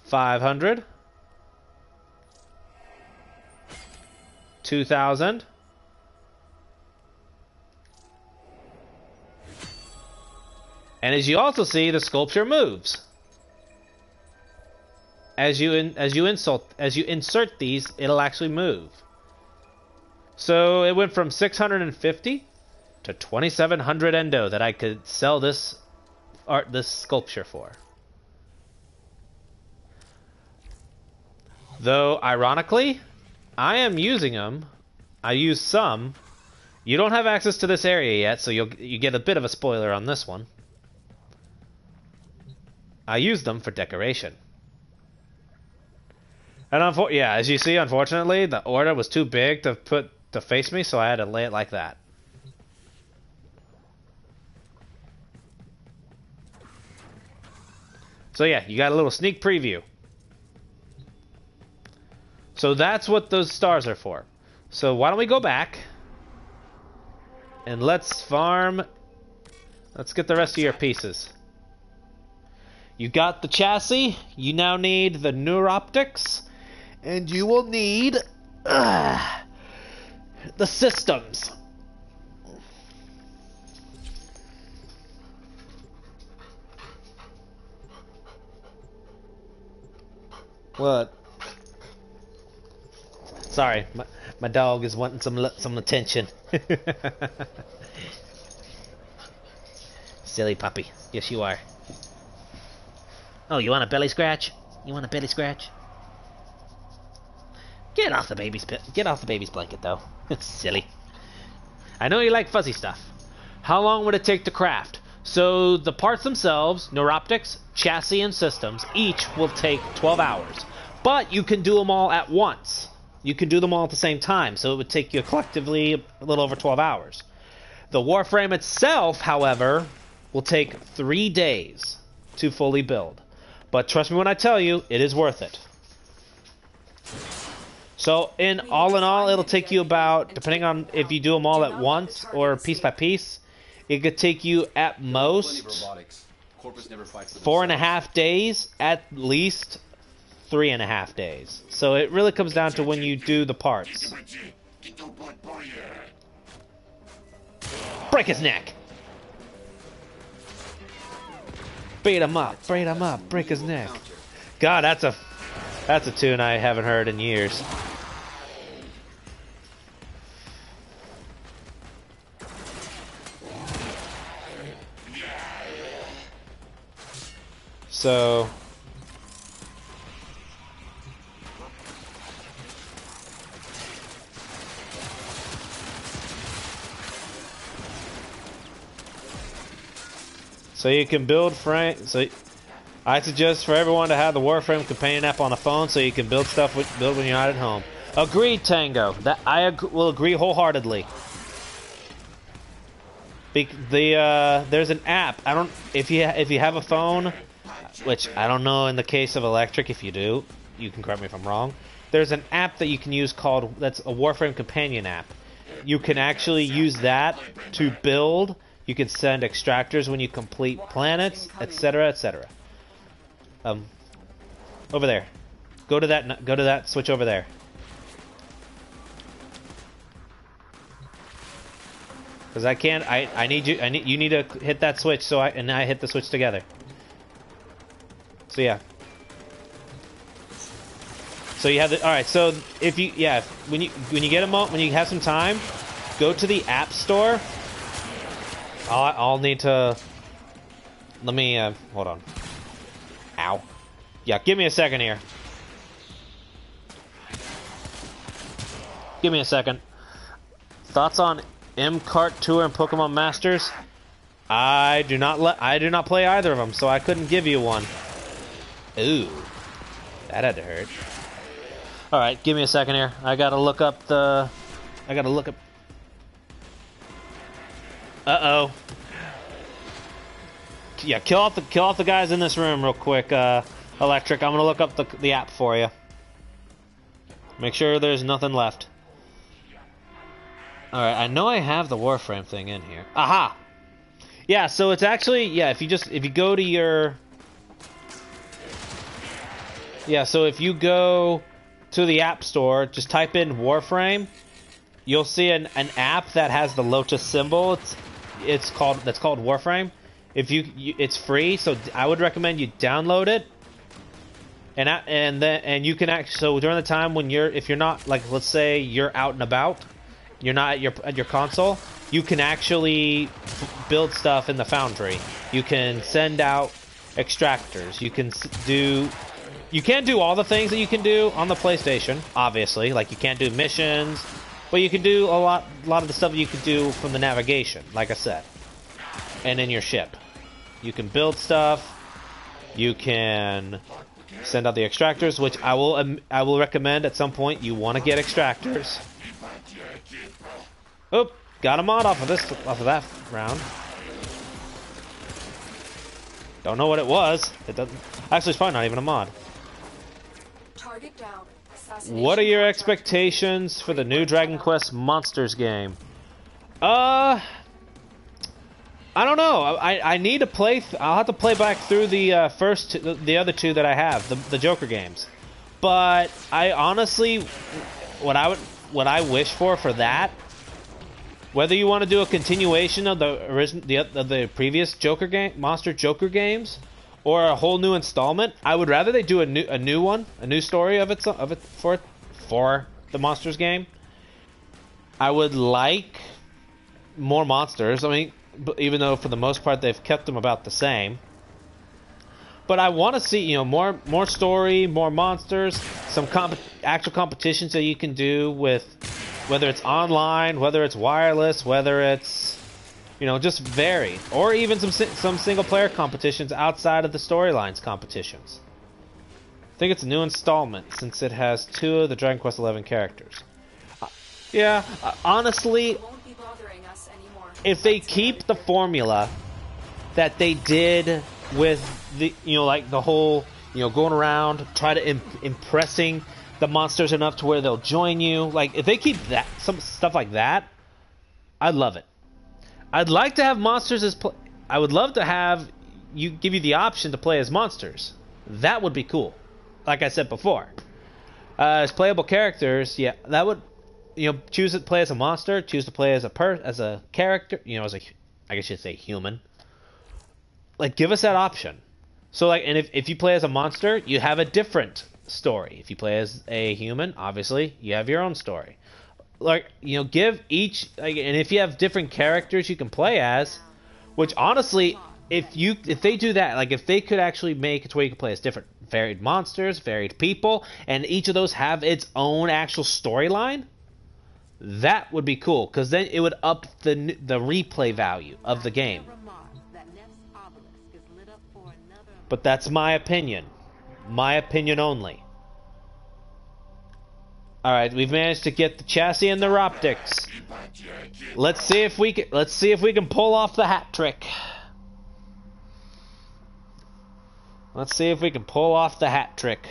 500, 2000, and as you also see, the sculpture moves. As you insert these, it'll actually move. So it went from 650 to 2700 Endo that I could sell this sculpture for. Though ironically, I am using them. I use some. You don't have access to this area yet, so you get a bit of a spoiler on this one. I used them for decoration. And as you see, unfortunately, the order was too big to face me, so I had to lay it like that. So yeah, you got a little sneak preview. So that's what those stars are for. So why don't we go back and let's farm. Let's get the rest of your pieces. You got the chassis. You now need the neuroptics. And you will need the systems. What? Sorry, my dog is wanting some attention. Silly puppy. Yes, you are. Oh, you want a belly scratch? You want a belly scratch? Get off the baby's blanket, though. It's silly. I know you like fuzzy stuff. How long would it take to craft? So the parts themselves, neuroptics, chassis, and systems, each will take 12 hours. But you can do them all at once. You can do them all at the same time, so it would take you collectively a little over 12 hours. The Warframe itself, however, will take 3 days to fully build. But trust me when I tell you, it is worth it. So in all, it'll take you about, depending on if you do them all at once or piece by piece, it could take you at most 4.5 days, at least 3.5 days. So it really comes down to when you do the parts. Break his neck! Beat him up, break his neck. God, that's a tune I haven't heard in years. So you can build frame. So I suggest for everyone to have the Warframe companion app on the phone, so you can build stuff build when you're not at home. Agreed, Tango. That will agree wholeheartedly. There's an app. I don't if you have a phone, which I don't know in the case of electric. If you do, you can correct me if I'm wrong. There's an app that you can use that's a Warframe companion app. You can actually use that to build. You can send extractors when you complete planets, etc., etc. Over there. Go to that switch over there. Because I can't. You need to hit that switch. So I hit the switch together. So yeah. So you have the. All right. So if you when you get when you have some time, go to the App Store. I'll need to. Let me hold on. Ow. Yeah, give me a second here. Give me a second. Thoughts on M-Cart Tour and Pokemon Masters? I do not play either of them, so I couldn't give you one. Ooh, that had to hurt. All right, give me a second here. I gotta look up. Uh-oh. Yeah, kill off the guys in this room real quick, Electric. I'm gonna look up the app for you. Make sure there's nothing left. Alright, I know I have the Warframe thing in here. Aha! Yeah, so it's actually, if you go to your... Yeah, so if you go to the App Store, just type in Warframe, you'll see an app that has the Lotus symbol. That's called Warframe. It's free, so I would recommend you download it. And you can actually, so during the time when if you're not, like, let's say you're out and about, you're not at your console, you can actually build stuff in the Foundry. You can send out extractors. You can't do all the things that you can do on the PlayStation, obviously. Like, you can't do missions, but you can do a lot of the stuff you can do from the navigation, like I said, and in your ship. You can build stuff. You can send out the extractors, which I will recommend at some point. You want to get extractors. Oop, got a mod off of that round. Don't know what it was. It doesn't. Actually, it's probably not even a mod. Target down. What are your expectations for the new Dragon Quest Monsters game? I don't know. I need to play. I'll have to play back through the the other two that I have, the Joker games. But I honestly, what I wish for that, whether you want to do a continuation of the previous Joker game, Monster Joker games, or a whole new installment. I would rather they do a new one, a new story of it for the Monsters game. I would like more monsters. I mean, even though for the most part they've kept them about the same. But I want to see, you know, more story, more monsters, some actual competitions that you can do with, whether it's online, whether it's wireless, whether it's, you know, just varied, or even some single player competitions outside of the storylines competitions. I think it's a new installment since it has 2 of the Dragon Quest XI characters. Honestly, Won't be bothering us anymore. if they keep the formula that they did with the, you know, like the whole, you know, going around try to impressing the monsters enough to where they'll join you, like if they keep that, some stuff like that, I'd love it. I'd like to have monsters as I would love to have give you the option to play as monsters. That would be cool. Like I said before, as playable characters, yeah, that would, you know, choose to play as a monster, choose to play as a character, you know, as a, I guess you'd say human. Like, give us that option. So, like, and if you play as a monster, you have a different story. If you play as a human, obviously, you have your own story. Like, you know, give each, like, and if you have different characters you can play as, which honestly, if they do that, like, if they could actually make it where you can play as different varied monsters, varied people, and each of those have its own actual storyline, that would be cool, because then it would up the replay value of the game. But that's my opinion. My opinion only. Alright, we've managed to get the chassis and the optics. Let's see if we can pull off the hat trick. Let's see if we can pull off the hat trick.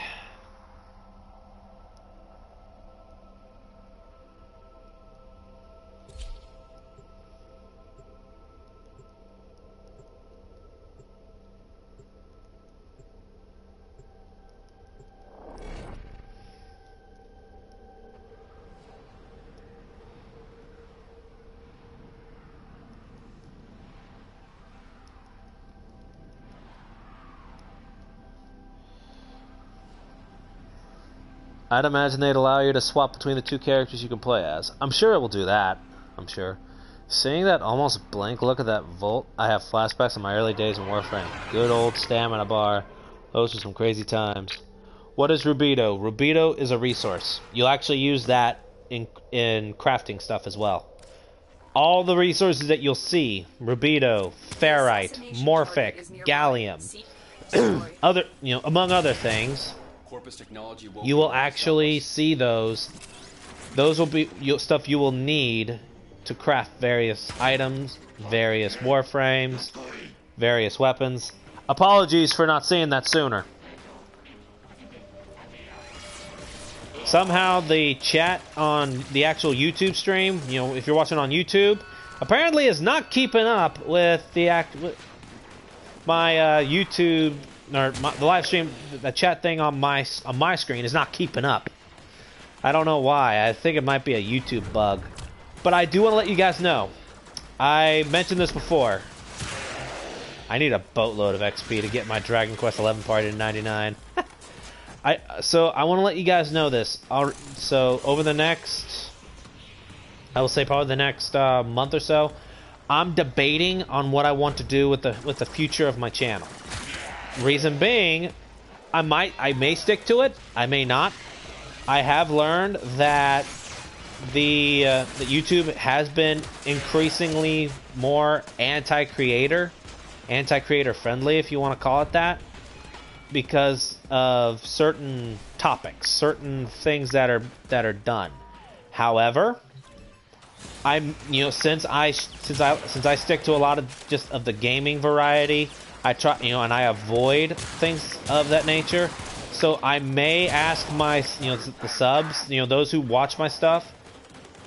I'd imagine they'd allow you to swap between the 2 characters you can play as. I'm sure it will do that. I'm sure. Seeing that almost blank look at that vault, I have flashbacks of my early days in Warframe. Good old stamina bar. Those were some crazy times. What is Rubido? Rubido is a resource. You'll actually use that in crafting stuff as well. All the resources that you'll see, Rubido, Ferrite, Morphic, Gallium, other, you know, among other things, you will actually see those. Those will be stuff you will need to craft various items, various Warframes, various weapons. Apologies for not seeing that sooner. Somehow the chat on the actual YouTube stream, you know, if you're watching on YouTube, apparently is not keeping up with the my YouTube, or the live stream. The chat thing on my screen is not keeping up. I don't know why. I think it might be a YouTube bug. But I do want to let you guys know. I mentioned this before. I need a boatload of XP to get my Dragon Quest XI party to 99. So I want to let you guys know this. So over the next, I will say probably the next month or so, I'm debating on what I want to do with the future of my channel. Reason being, I may stick to it, I may not. I have learned that the YouTube has been increasingly more anti-creator friendly, if you want to call it that, because of certain topics, certain things that are done. However, I'm, you know, since I stick to a lot of just of the gaming variety, I try, you know, and I avoid things of that nature. So I may ask my, you know, the subs, you know, those who watch my stuff.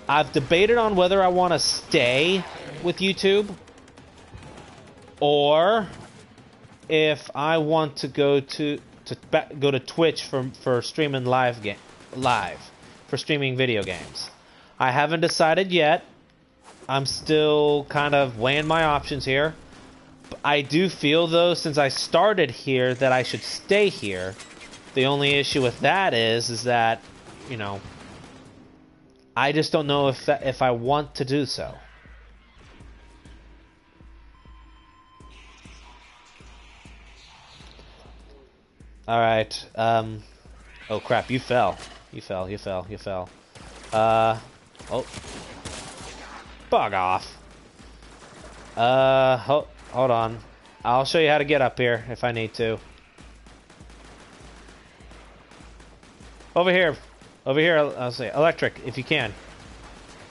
I've debated on whether I want to stay with YouTube, or if I want to go to Twitch for streaming live for streaming video games. I haven't decided yet. I'm still kind of weighing my options here. I do feel, though, since I started here, that I should stay here. The only issue with that is that, you know, I just don't know if I want to do so. Alright, oh crap, you fell. You fell. Oh. Bug off. Hold on. I'll show you how to get up here if I need to. Over here. Over here, I'll say electric, if you can.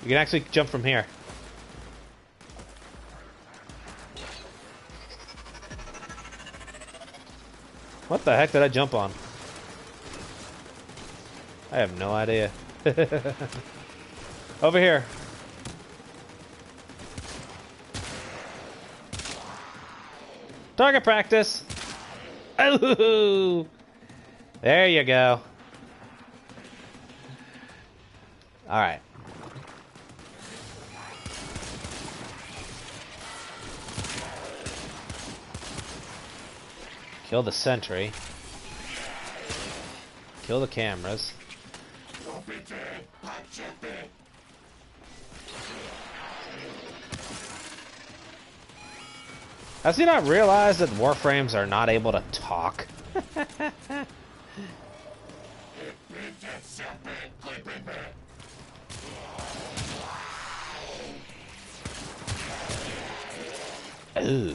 You can actually jump from here. What the heck did I jump on? I have no idea. Over here. Target practice. Oh, there you go. All right. Kill the sentry. Kill the cameras. Has he not realized that Warframes are not able to talk? Ooh.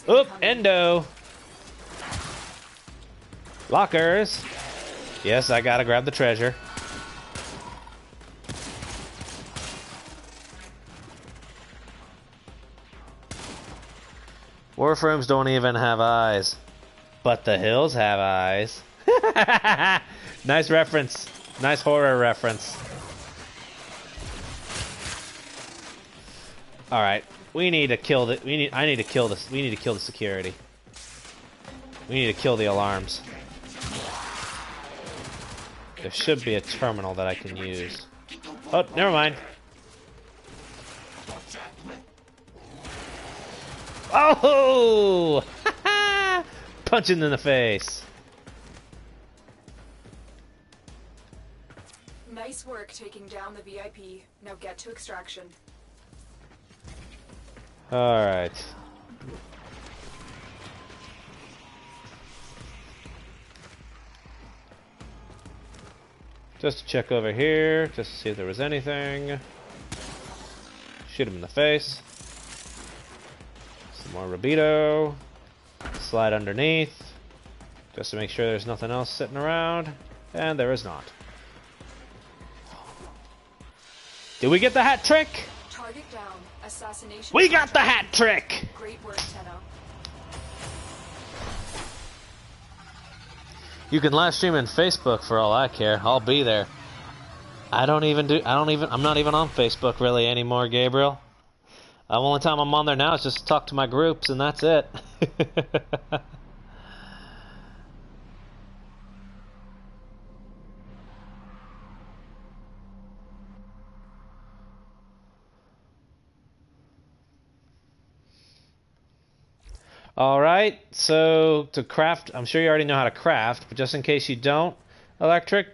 Oop, Endo. Lockers. Yes, I gotta grab the treasure. Warframes don't even have eyes. But the hills have eyes. Nice reference. Nice horror reference. Alright. We need to kill the I need to kill this. We need to kill the security. We need to kill the alarms. There should be a terminal that I can use. Oh, never mind. Oh! Punching in the face. Nice work taking down the VIP. Now get to extraction. Alright. Just to check over here, just to see if there was anything. Shoot him in the face. Some more Rabito. Slide underneath. Just to make sure there's nothing else sitting around. And there is not. Did we get the hat trick? Target down. Assassination. We got the hat trick! Great work, Tenno. You can live stream in Facebook for all I care. I'll be there. I'm not even on Facebook really anymore, Gabriel. The only time I'm on there now is just to talk to my groups, and that's it. Alright, so to craft, I'm sure you already know how to craft, but just in case you don't, Electric,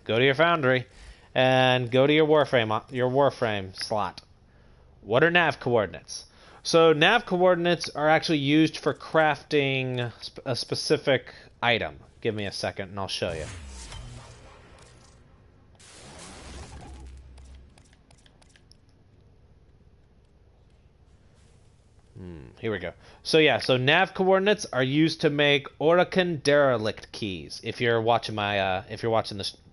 go to your foundry and go to your Warframe slot. What are nav coordinates? So nav coordinates are actually used for crafting a specific item. Give me a second and I'll show you. Here we go. So yeah, so nav coordinates are used to make Oricon derelict keys. If you're watching my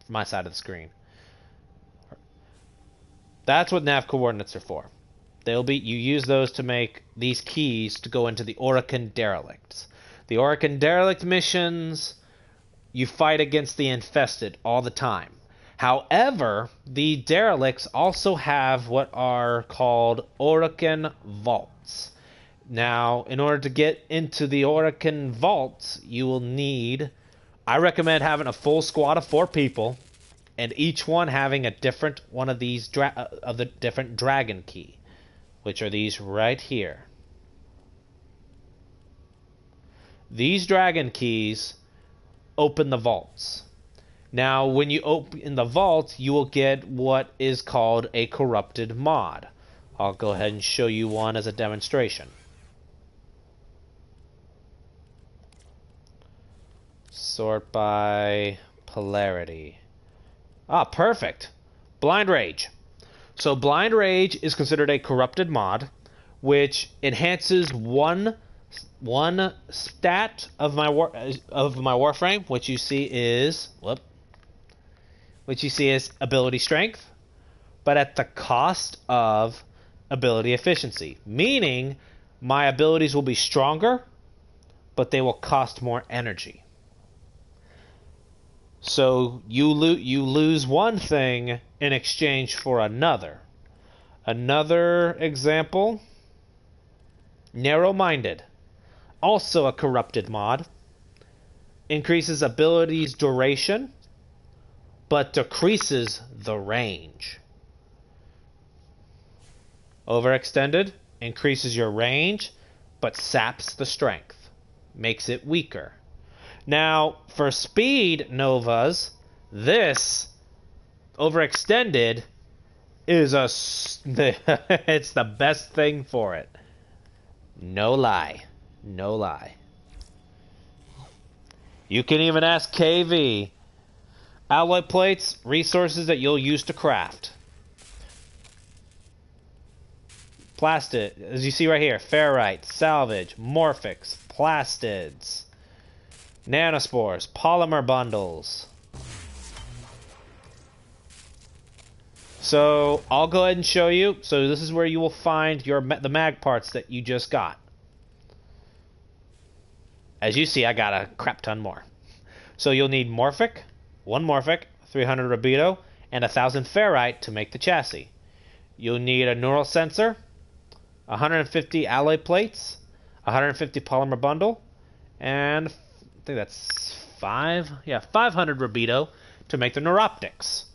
my side of the screen, that's what nav coordinates are for. You use those to make these keys to go into the Oricon derelicts. The Oricon derelict missions, you fight against the infested all the time. However, the derelicts also have what are called Oricon Vaults. Now, in order to get into the Oricon Vaults, you will need... I recommend having a full squad of 4 people and each one having a different one of these of the different dragon key, which are these right here. These dragon keys open the vaults. Now, when you open the vault, you will get what is called a corrupted mod. I'll go ahead and show you one as a demonstration. Sort by polarity. Ah, perfect. Blind Rage. So Blind Rage is considered a corrupted mod, which enhances one stat of my Warframe, which you see is ability strength, but at the cost of ability efficiency. Meaning, my abilities will be stronger, but they will cost more energy. So you lose one thing in exchange for another. Another example, Narrow-Minded. Also a corrupted mod. Increases abilities duration, but decreases the range. Overextended increases your range, but saps the strength. Makes it weaker. Now, for speed novas, this overextended is it's the best thing for it. No lie. No lie. You can even ask KV. Alloy plates, resources that you'll use to craft. Plastid, as you see right here, ferrite, salvage, morphics, plastids, nanospores, polymer bundles. So I'll go ahead and show you. So this is where you will find the mag parts that you just got. As you see, I got a crap ton more. So you'll need morphic, 1 morphic, 300 rubido, and 1,000 ferrite to make the chassis. You'll need a neural sensor, 150 alloy plates, 150 polymer bundle, and I think that's 500 rubido to make the neuroptics.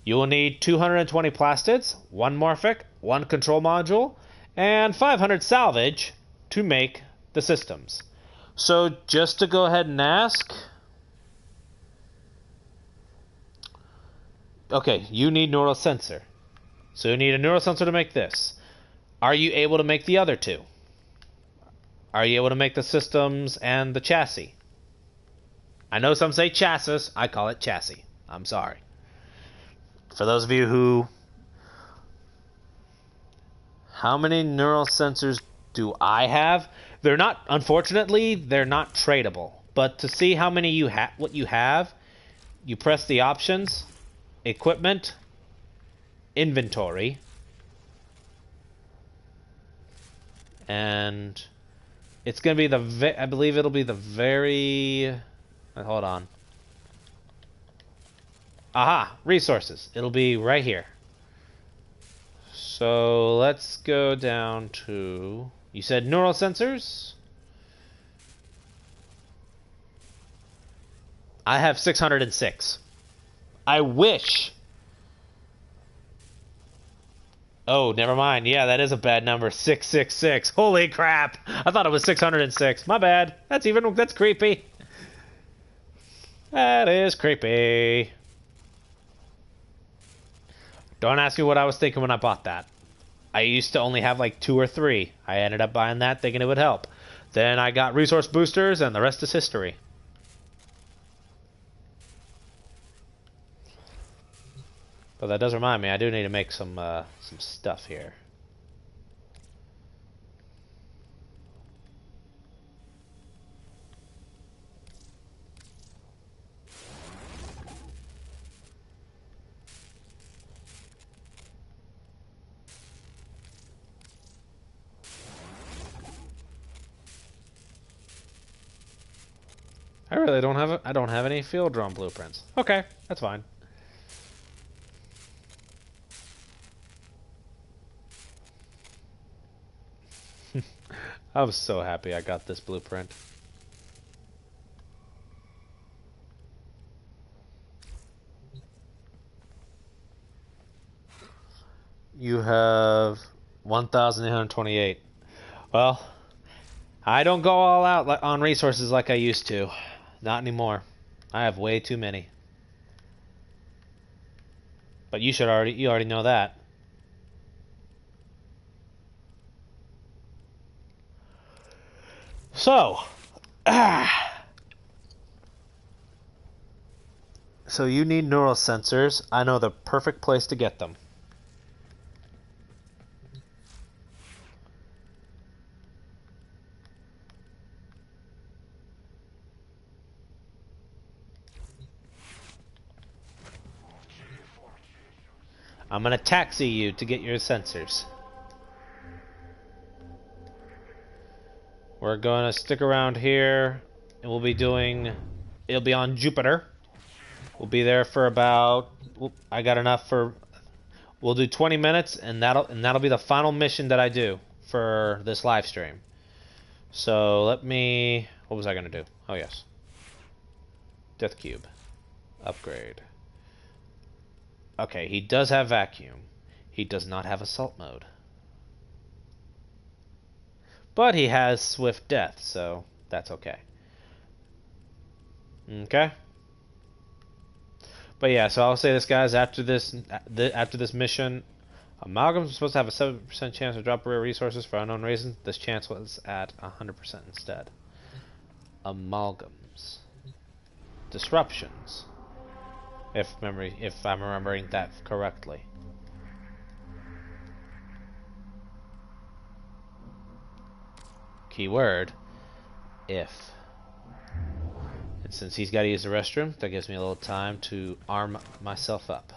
You will need 220 plastids, 1 morphic, 1 control module, and 500 salvage to make the systems. So just to go ahead and ask, okay, you need neural sensor. So you need a neural sensor to make this. Are you able to make the other two? Are you able to make the systems and the chassis? I know some say chassis. I call it chassis. I'm sorry. For those of you who... How many neural sensors do I have? They're not, unfortunately, they're not tradable. But to see how many what you have, you press the options, equipment, inventory, and it's going to be I believe it'll be the very... Hold on. Aha! Resources. It'll be right here. So let's go down to... You said neural sensors? I have 606. I wish... Oh, never mind. Yeah, that is a bad number. 666. Holy crap! I thought it was 606. My bad. That's creepy. That is creepy. Don't ask me what I was thinking when I bought that. I used to only have like 2 or 3. I ended up buying that thinking it would help. Then I got resource boosters and the rest is history. But that does remind me, I do need to make some stuff here. I don't have any field drone blueprints. Okay, that's fine. I was so happy I got this blueprint. You have 1,828. Well, I don't go all out on resources like I used to. Not anymore. I have way too many. But you already know that. So, so you need neural sensors. I know the perfect place to get them. I'm gonna taxi you to get your sensors. We're gonna stick around here, and we'll be doing. It'll be on Jupiter. We'll be there for about. I got enough for. We'll do 20 minutes, and that'll be the final mission that I do for this live stream. So let me. What was I gonna do? Oh yes. Death Cube. Upgrade. Okay, he does have vacuum. He does not have assault mode. But he has swift death, so that's okay. Okay. But yeah, so I'll say this, guys. After this mission, Amalgam's supposed to have a 7% chance to drop rare resources for unknown reasons. This chance was at 100% instead. Amalgams. Disruptions. If I'm remembering that correctly. Keyword, if. And since he's got to use the restroom, that gives me a little time to arm myself up.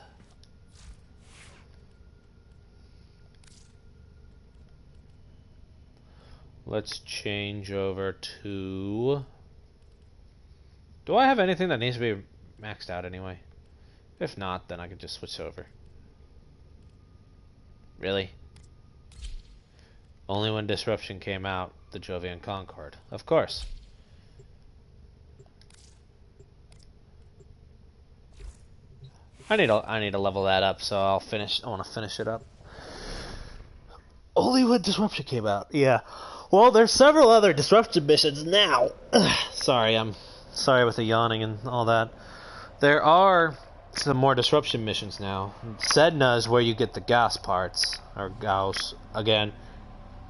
Let's change over to... Do I have anything that needs to be maxed out anyway? If not, then I can just switch over. Really? Only when Disruption came out, the Jovian Concord. Of course. I need to level that up, so I want to finish it up. Only when Disruption came out. Yeah. Well, there's several other Disruption missions now. Sorry, I'm sorry with the yawning and all that. There are some more Disruption missions now. Sedna is where you get the Gauss parts, or Gauss. Again,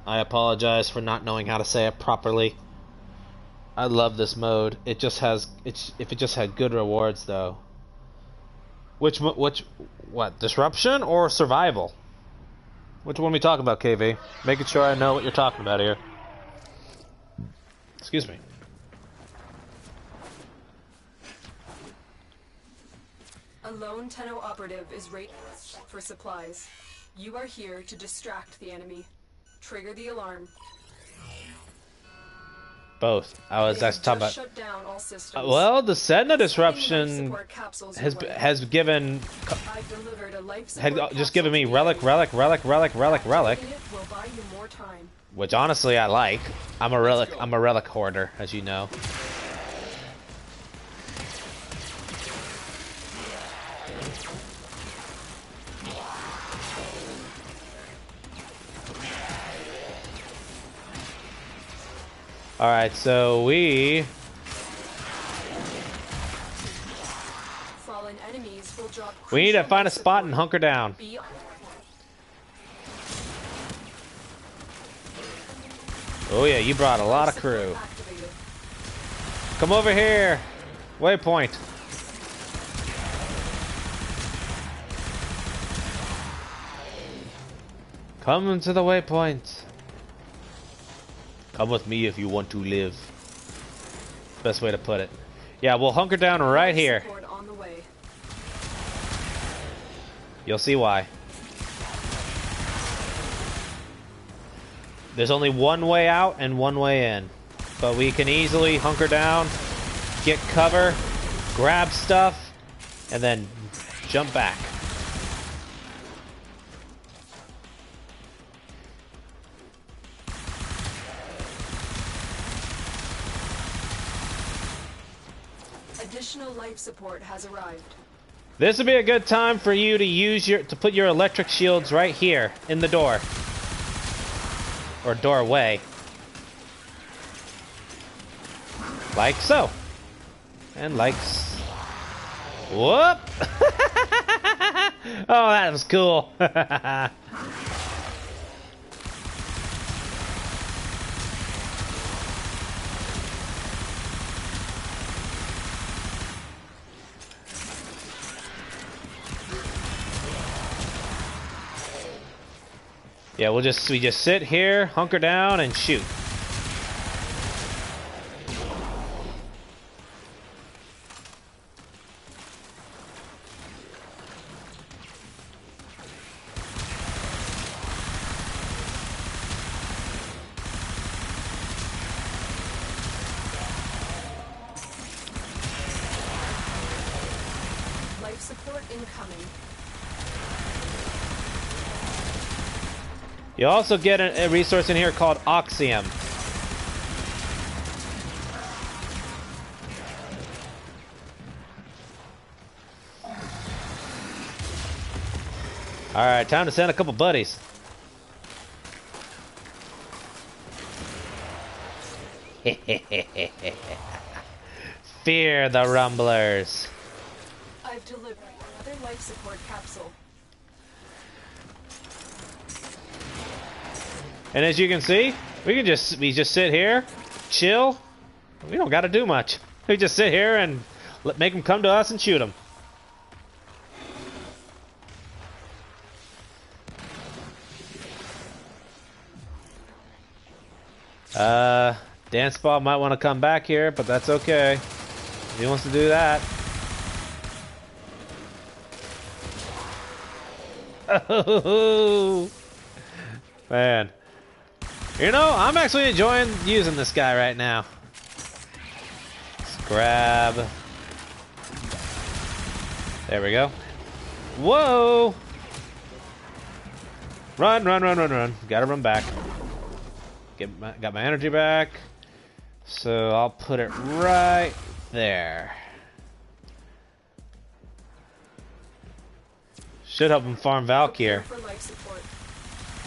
I apologize for not knowing how to say it properly. I love this mode. If it just had good rewards though. What? Disruption or survival? Which one we talking about, KV? Making sure I know what you're talking about here. Excuse me. A lone Tenno operative is rated for supplies. You are here to distract the enemy. Trigger the alarm. Both. I was just talking about. Shut down all systems. Well, the Sedna disruption has given. Had just given me relic. Which honestly I like. I'm a relic hoarder, as you know. Alright, so we... Fallen enemies will drop. We need to find a spot and hunker down. Oh yeah, you brought a lot of crew. Come over here. Waypoint. Come to the waypoint. Come with me if you want to live. Best way to put it. Yeah, we'll hunker down right here. You'll see why. There's only one way out and one way in. But we can easily hunker down, get cover, grab stuff, and then jump back. Additional life support has arrived. This would be a good time for you to use to put your electric shields right here in the door. Or doorway. Like so. And like whoop! Oh, that was cool. Yeah, we just sit here, hunker down, and shoot. Life support incoming. You also get a resource in here called Oxium. Alright, time to send a couple buddies. Fear the rumblers. I've delivered another life support capsule. And as you can see, we just sit here, chill. We don't got to do much. We just sit here and make them come to us and shoot them. Dance Ball might want to come back here, but that's okay. If he wants to do that. Oh, man. You know, I'm actually enjoying using this guy right now. Let's grab. There we go. Whoa! Run, run, run, run, run. Gotta run back. Got my energy back. So I'll put it right there. Should help him farm Valkyr.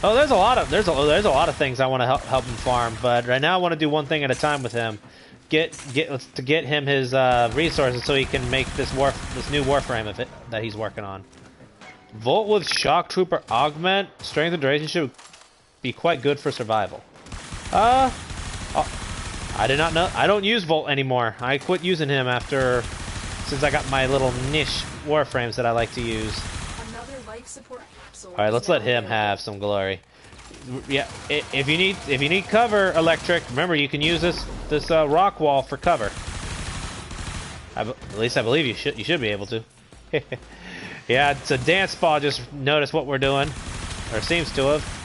Oh, there's a lot of things I want to help him farm, but right now I want to do one thing at a time with him. Get him his resources so he can make this new Warframe that he's working on. Volt with Shock Trooper Augment, strength and duration should be quite good for survival. I did not know. I don't use Volt anymore. I quit using him since I got my little niche Warframes that I like to use. Another life support capsule. All right, let's let him have some glory. Yeah, if you need cover, Electric, remember you can use this rock wall for cover. At least I believe you should be able to. Yeah, it's a Dance Ball. Just notice what we're doing, or seems to have.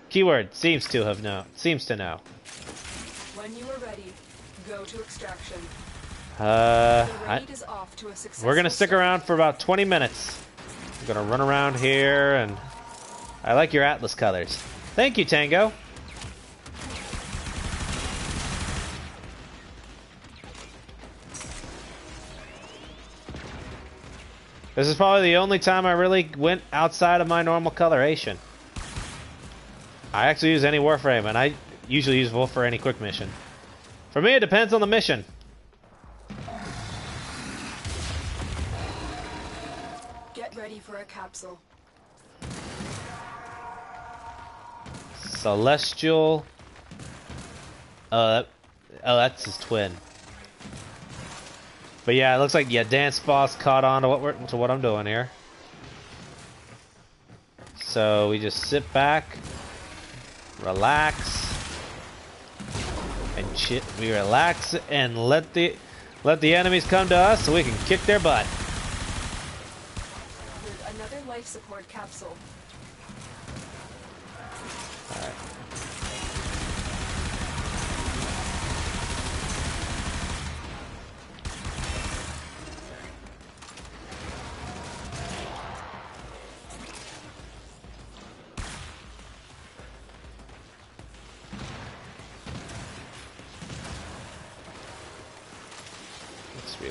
Keyword seems to know. When you are ready, go to extraction. We're gonna stick around for about 20 minutes. I'm gonna run around here, and I like your Atlas colors. Thank you, Tango. This is probably the only time I really went outside of my normal coloration. I actually use any Warframe, and I usually use Wolf for any quick mission. For me, it depends on the mission. Get ready for a capsule. Celestial. Oh, that's his twin. But yeah, it looks like Dance Boss caught on to what I'm doing here. So we just sit back, relax, and we relax and let the enemies come to us so we can kick their butt. Another life support capsule. All right.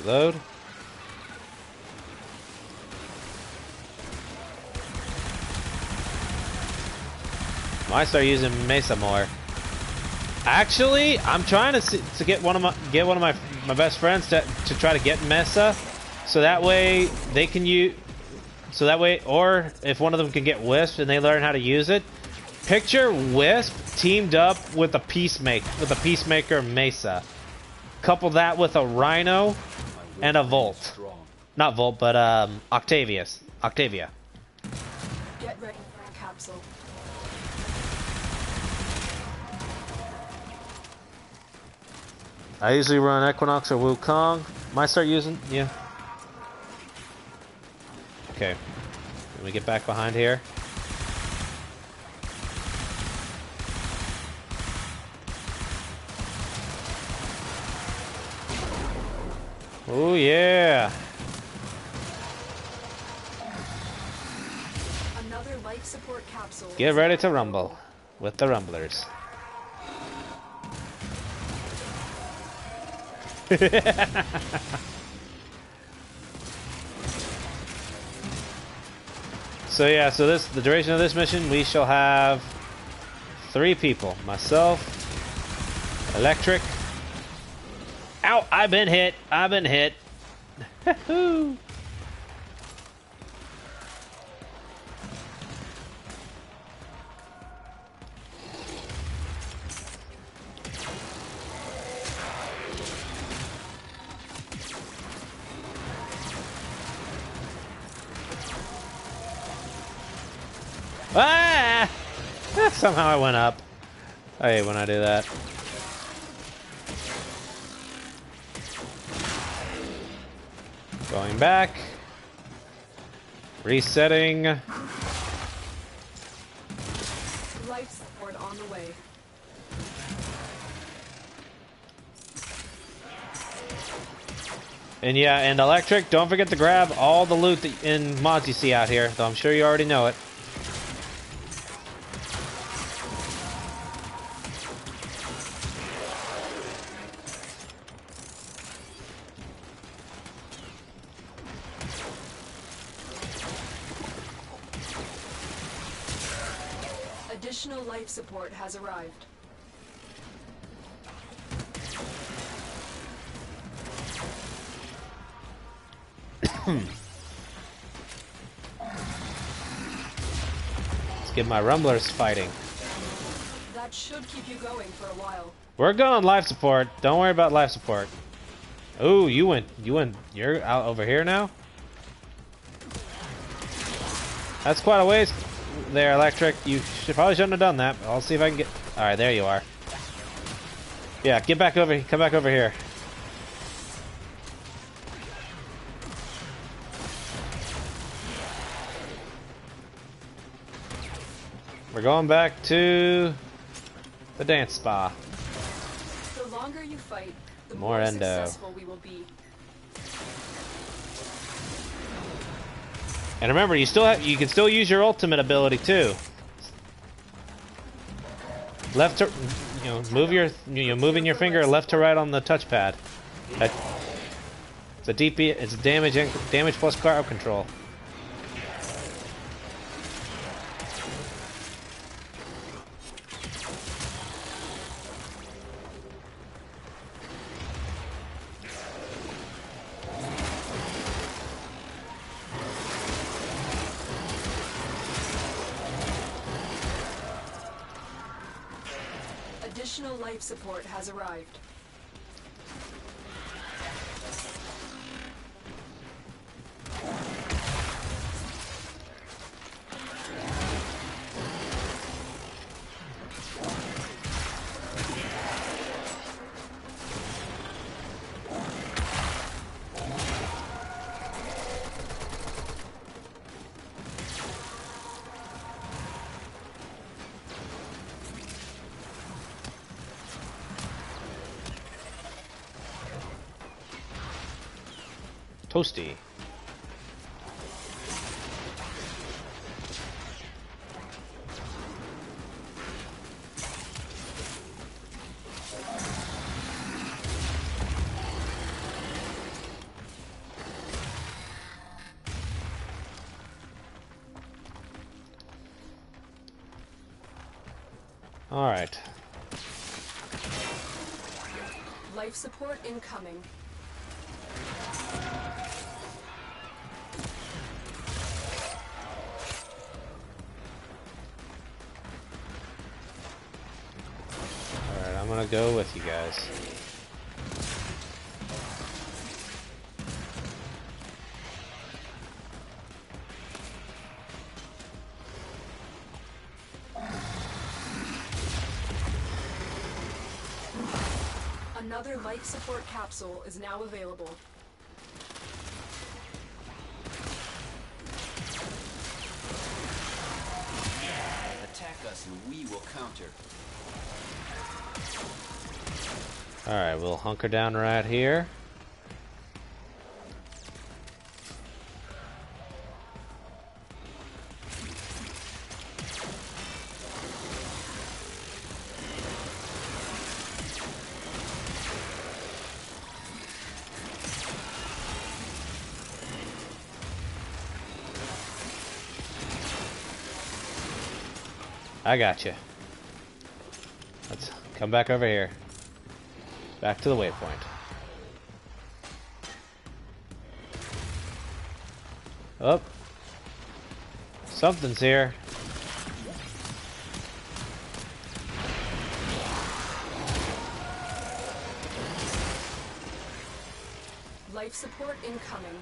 Reload. Might start using Mesa more. Actually, I'm trying to get one of my best friends to try to get Mesa, so that way they can use. So that way, or if one of them can get Wisp and they learn how to use it, picture Wisp teamed up with a Peacemaker Mesa. Couple that with a Rhino and a Volt. Not Volt, but Octavia. Get ready for a capsule. I usually run Equinox or Wukong. Might start using, yeah. Okay. Let me get back behind here. Oh yeah. Another life support capsule. Get ready to rumble with the rumblers. So yeah, so the duration of this mission, we shall have 3 people. Myself, Electric. Ow! I've been hit. Ah! Somehow I went up. I hate when I do that. Going back. Resetting. Life support on the way. And yeah, and Electric, don't forget to grab all the loot in mods you see out here, though I'm sure you already know it. Additional life support has arrived. Let's get my rumblers fighting. That should keep you going for a while. We're going life support. Don't worry about life support. Ooh, you're out over here now? That's quite a ways there, Electric. You probably shouldn't have done that. I'll see if I can get... Alright, there you are. Yeah, get back over here. Come back over here. We're going back to the dance spa. The longer you fight, the More more Endo. successful we will be. And remember, you can still use your ultimate ability too. Left to, moving your finger left to right on the touchpad. It's a DP. It's damage plus crowd control. Additional life support has arrived. Toasty. Alright. Life support incoming. Alright, I'm gonna go with you guys. Another life support capsule is now available. Attack us and we will counter. Alright, we'll hunker down right here. I got you. Let's come back over here. Back to the waypoint. Oh. Something's here. Life support incoming.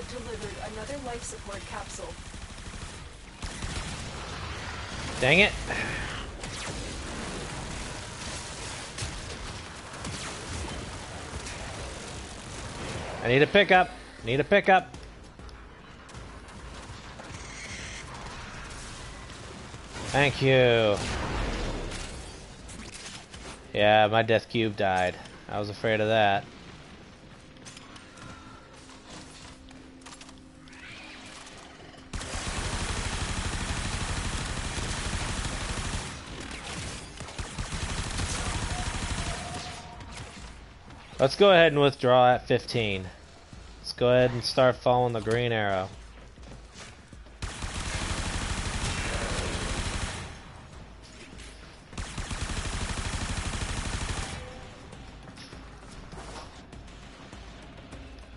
Delivered another life support capsule. Dang it. I need a pickup. Need a pickup. Thank you. Yeah, my death cube died. I was afraid of that. Let's go ahead and withdraw at 15. Let's go ahead and start following the green arrow.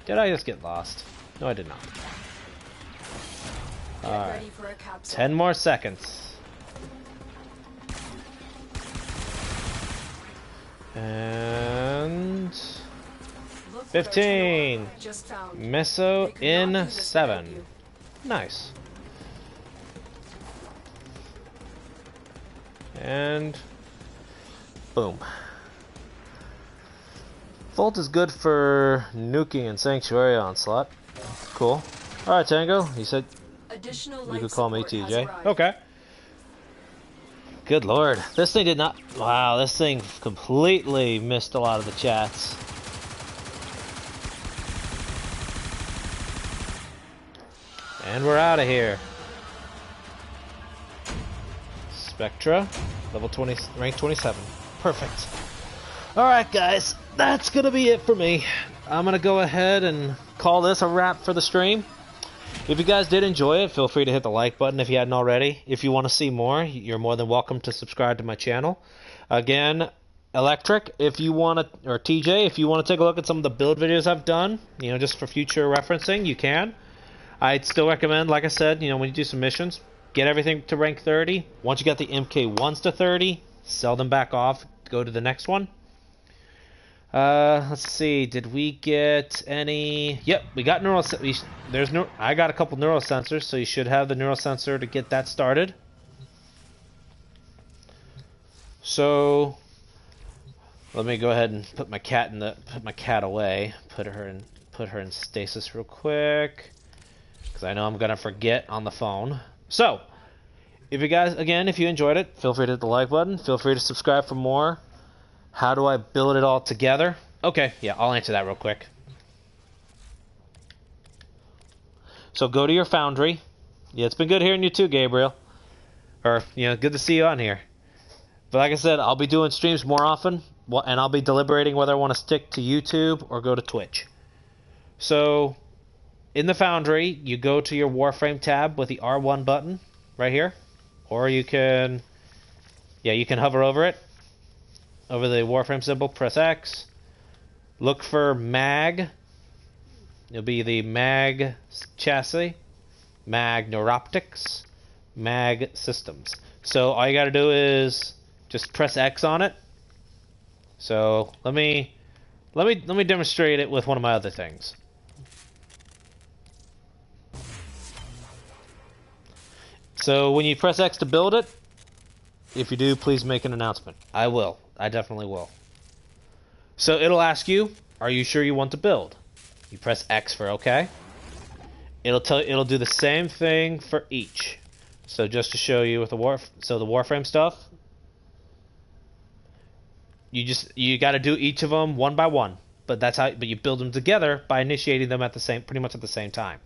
Did I just get lost? No, I did not. Alright. 10 more seconds. And 15. Miso in 7. Nice. And boom. Vault is good for nuking and sanctuary onslaught. Cool. Alright, Tango. You said you could call me TJ. Okay. Good lord. This thing did not... Wow, this thing completely missed a lot of the chats. And we're out of here. Spectra, level 20, rank 27. Perfect. Alright guys, that's gonna be it for me. I'm gonna go ahead and call this a wrap for the stream. If you guys did enjoy it, feel free to hit the like button if you hadn't already. If you want to see more, you're more than welcome to subscribe to my channel. Again, Electric, if you want to, or TJ, if you want to take a look at some of the build videos I've done, you know, just for future referencing, you can. I'd still recommend, like I said, you know, when you do some missions, get everything to rank 30. Once you got the MK1s to 30, sell them back off, go to the next one. Let's see. Did we get any? Yep, we got neural. I got a couple neural sensors, so you should have the neural sensor to get that started. So let me go ahead and put my cat away. Put her in stasis real quick, because I know I'm gonna forget on the phone. So if you guys, again, if you enjoyed it, feel free to hit the like button. Feel free to subscribe for more. How do I build it all together? Okay, yeah, I'll answer that real quick. So go to your foundry. Yeah, it's been good hearing you too, Gabriel. Or, good to see you on here. But like I said, I'll be doing streams more often, and I'll be deliberating whether I want to stick to YouTube or go to Twitch. So, in the foundry, you go to your Warframe tab with the R1 button right here. Or you can hover over it. Over the Warframe symbol, press X. Look for MAG. It'll be the MAG chassis, MAG neuroptics, MAG systems. So all you got to do is just press X on it. So let me demonstrate it with one of my other things. So when you press X to build it, if you do, please make an announcement. I will. I definitely will. So it'll ask you, are you sure you want to build? You press X for OK. It'll do the same thing for each. So just to show you with the Warframe stuff, you got to do each of them one by one. But you build them together by initiating them pretty much at the same time.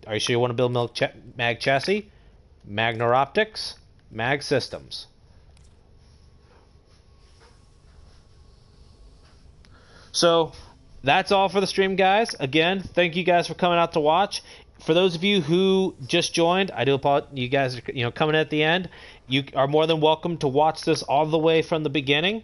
Are you sure you want to build MAG chassis, MAG neuroptics, MAG systems? So that's all for the stream, guys. Again, thank you guys for coming out to watch. For those of you who just joined, I do apologize. You guys are coming at the end. You are more than welcome to watch this all the way from the beginning.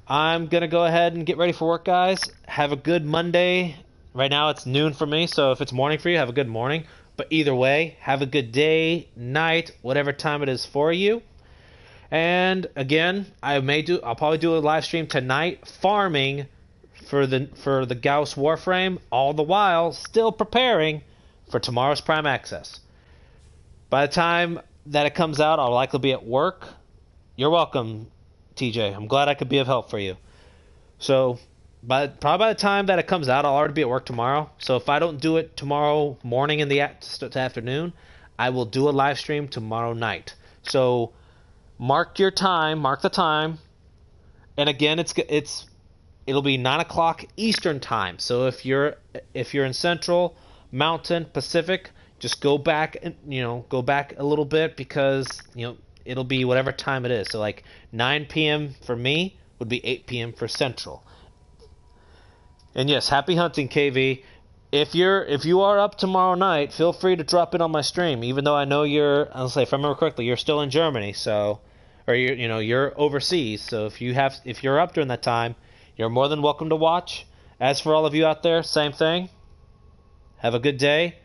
I'm gonna go ahead and get ready for work, guys. Have a good Monday. Right now it's noon for me, so if it's morning for you, have a good morning. But either way, have a good day, night, whatever time it is for you. And again, I'll probably do a live stream tonight, farming for the Gauss Warframe, all the while still preparing for tomorrow's Prime Access. By the time that it comes out, I'll likely be at work. You're welcome, TJ. I'm glad I could be of help for you. So, probably by the time that it comes out, I'll already be at work tomorrow. So if I don't do it tomorrow morning in the afternoon, I will do a live stream tomorrow night. So mark the time, and again, it'll be 9 o'clock Eastern time. So if you're in Central, Mountain, Pacific, just go back a little bit, because it'll be whatever time it is. So like 9 p.m. for me would be 8 p.m. for Central. And yes, happy hunting, KV. If you are up tomorrow night, feel free to drop in on my stream. Even though I know if I remember correctly, you're still in Germany, or you're overseas. So if you're up during that time, you're more than welcome to watch. As for all of you out there, same thing. Have a good day.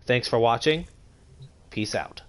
Thanks for watching. Peace out.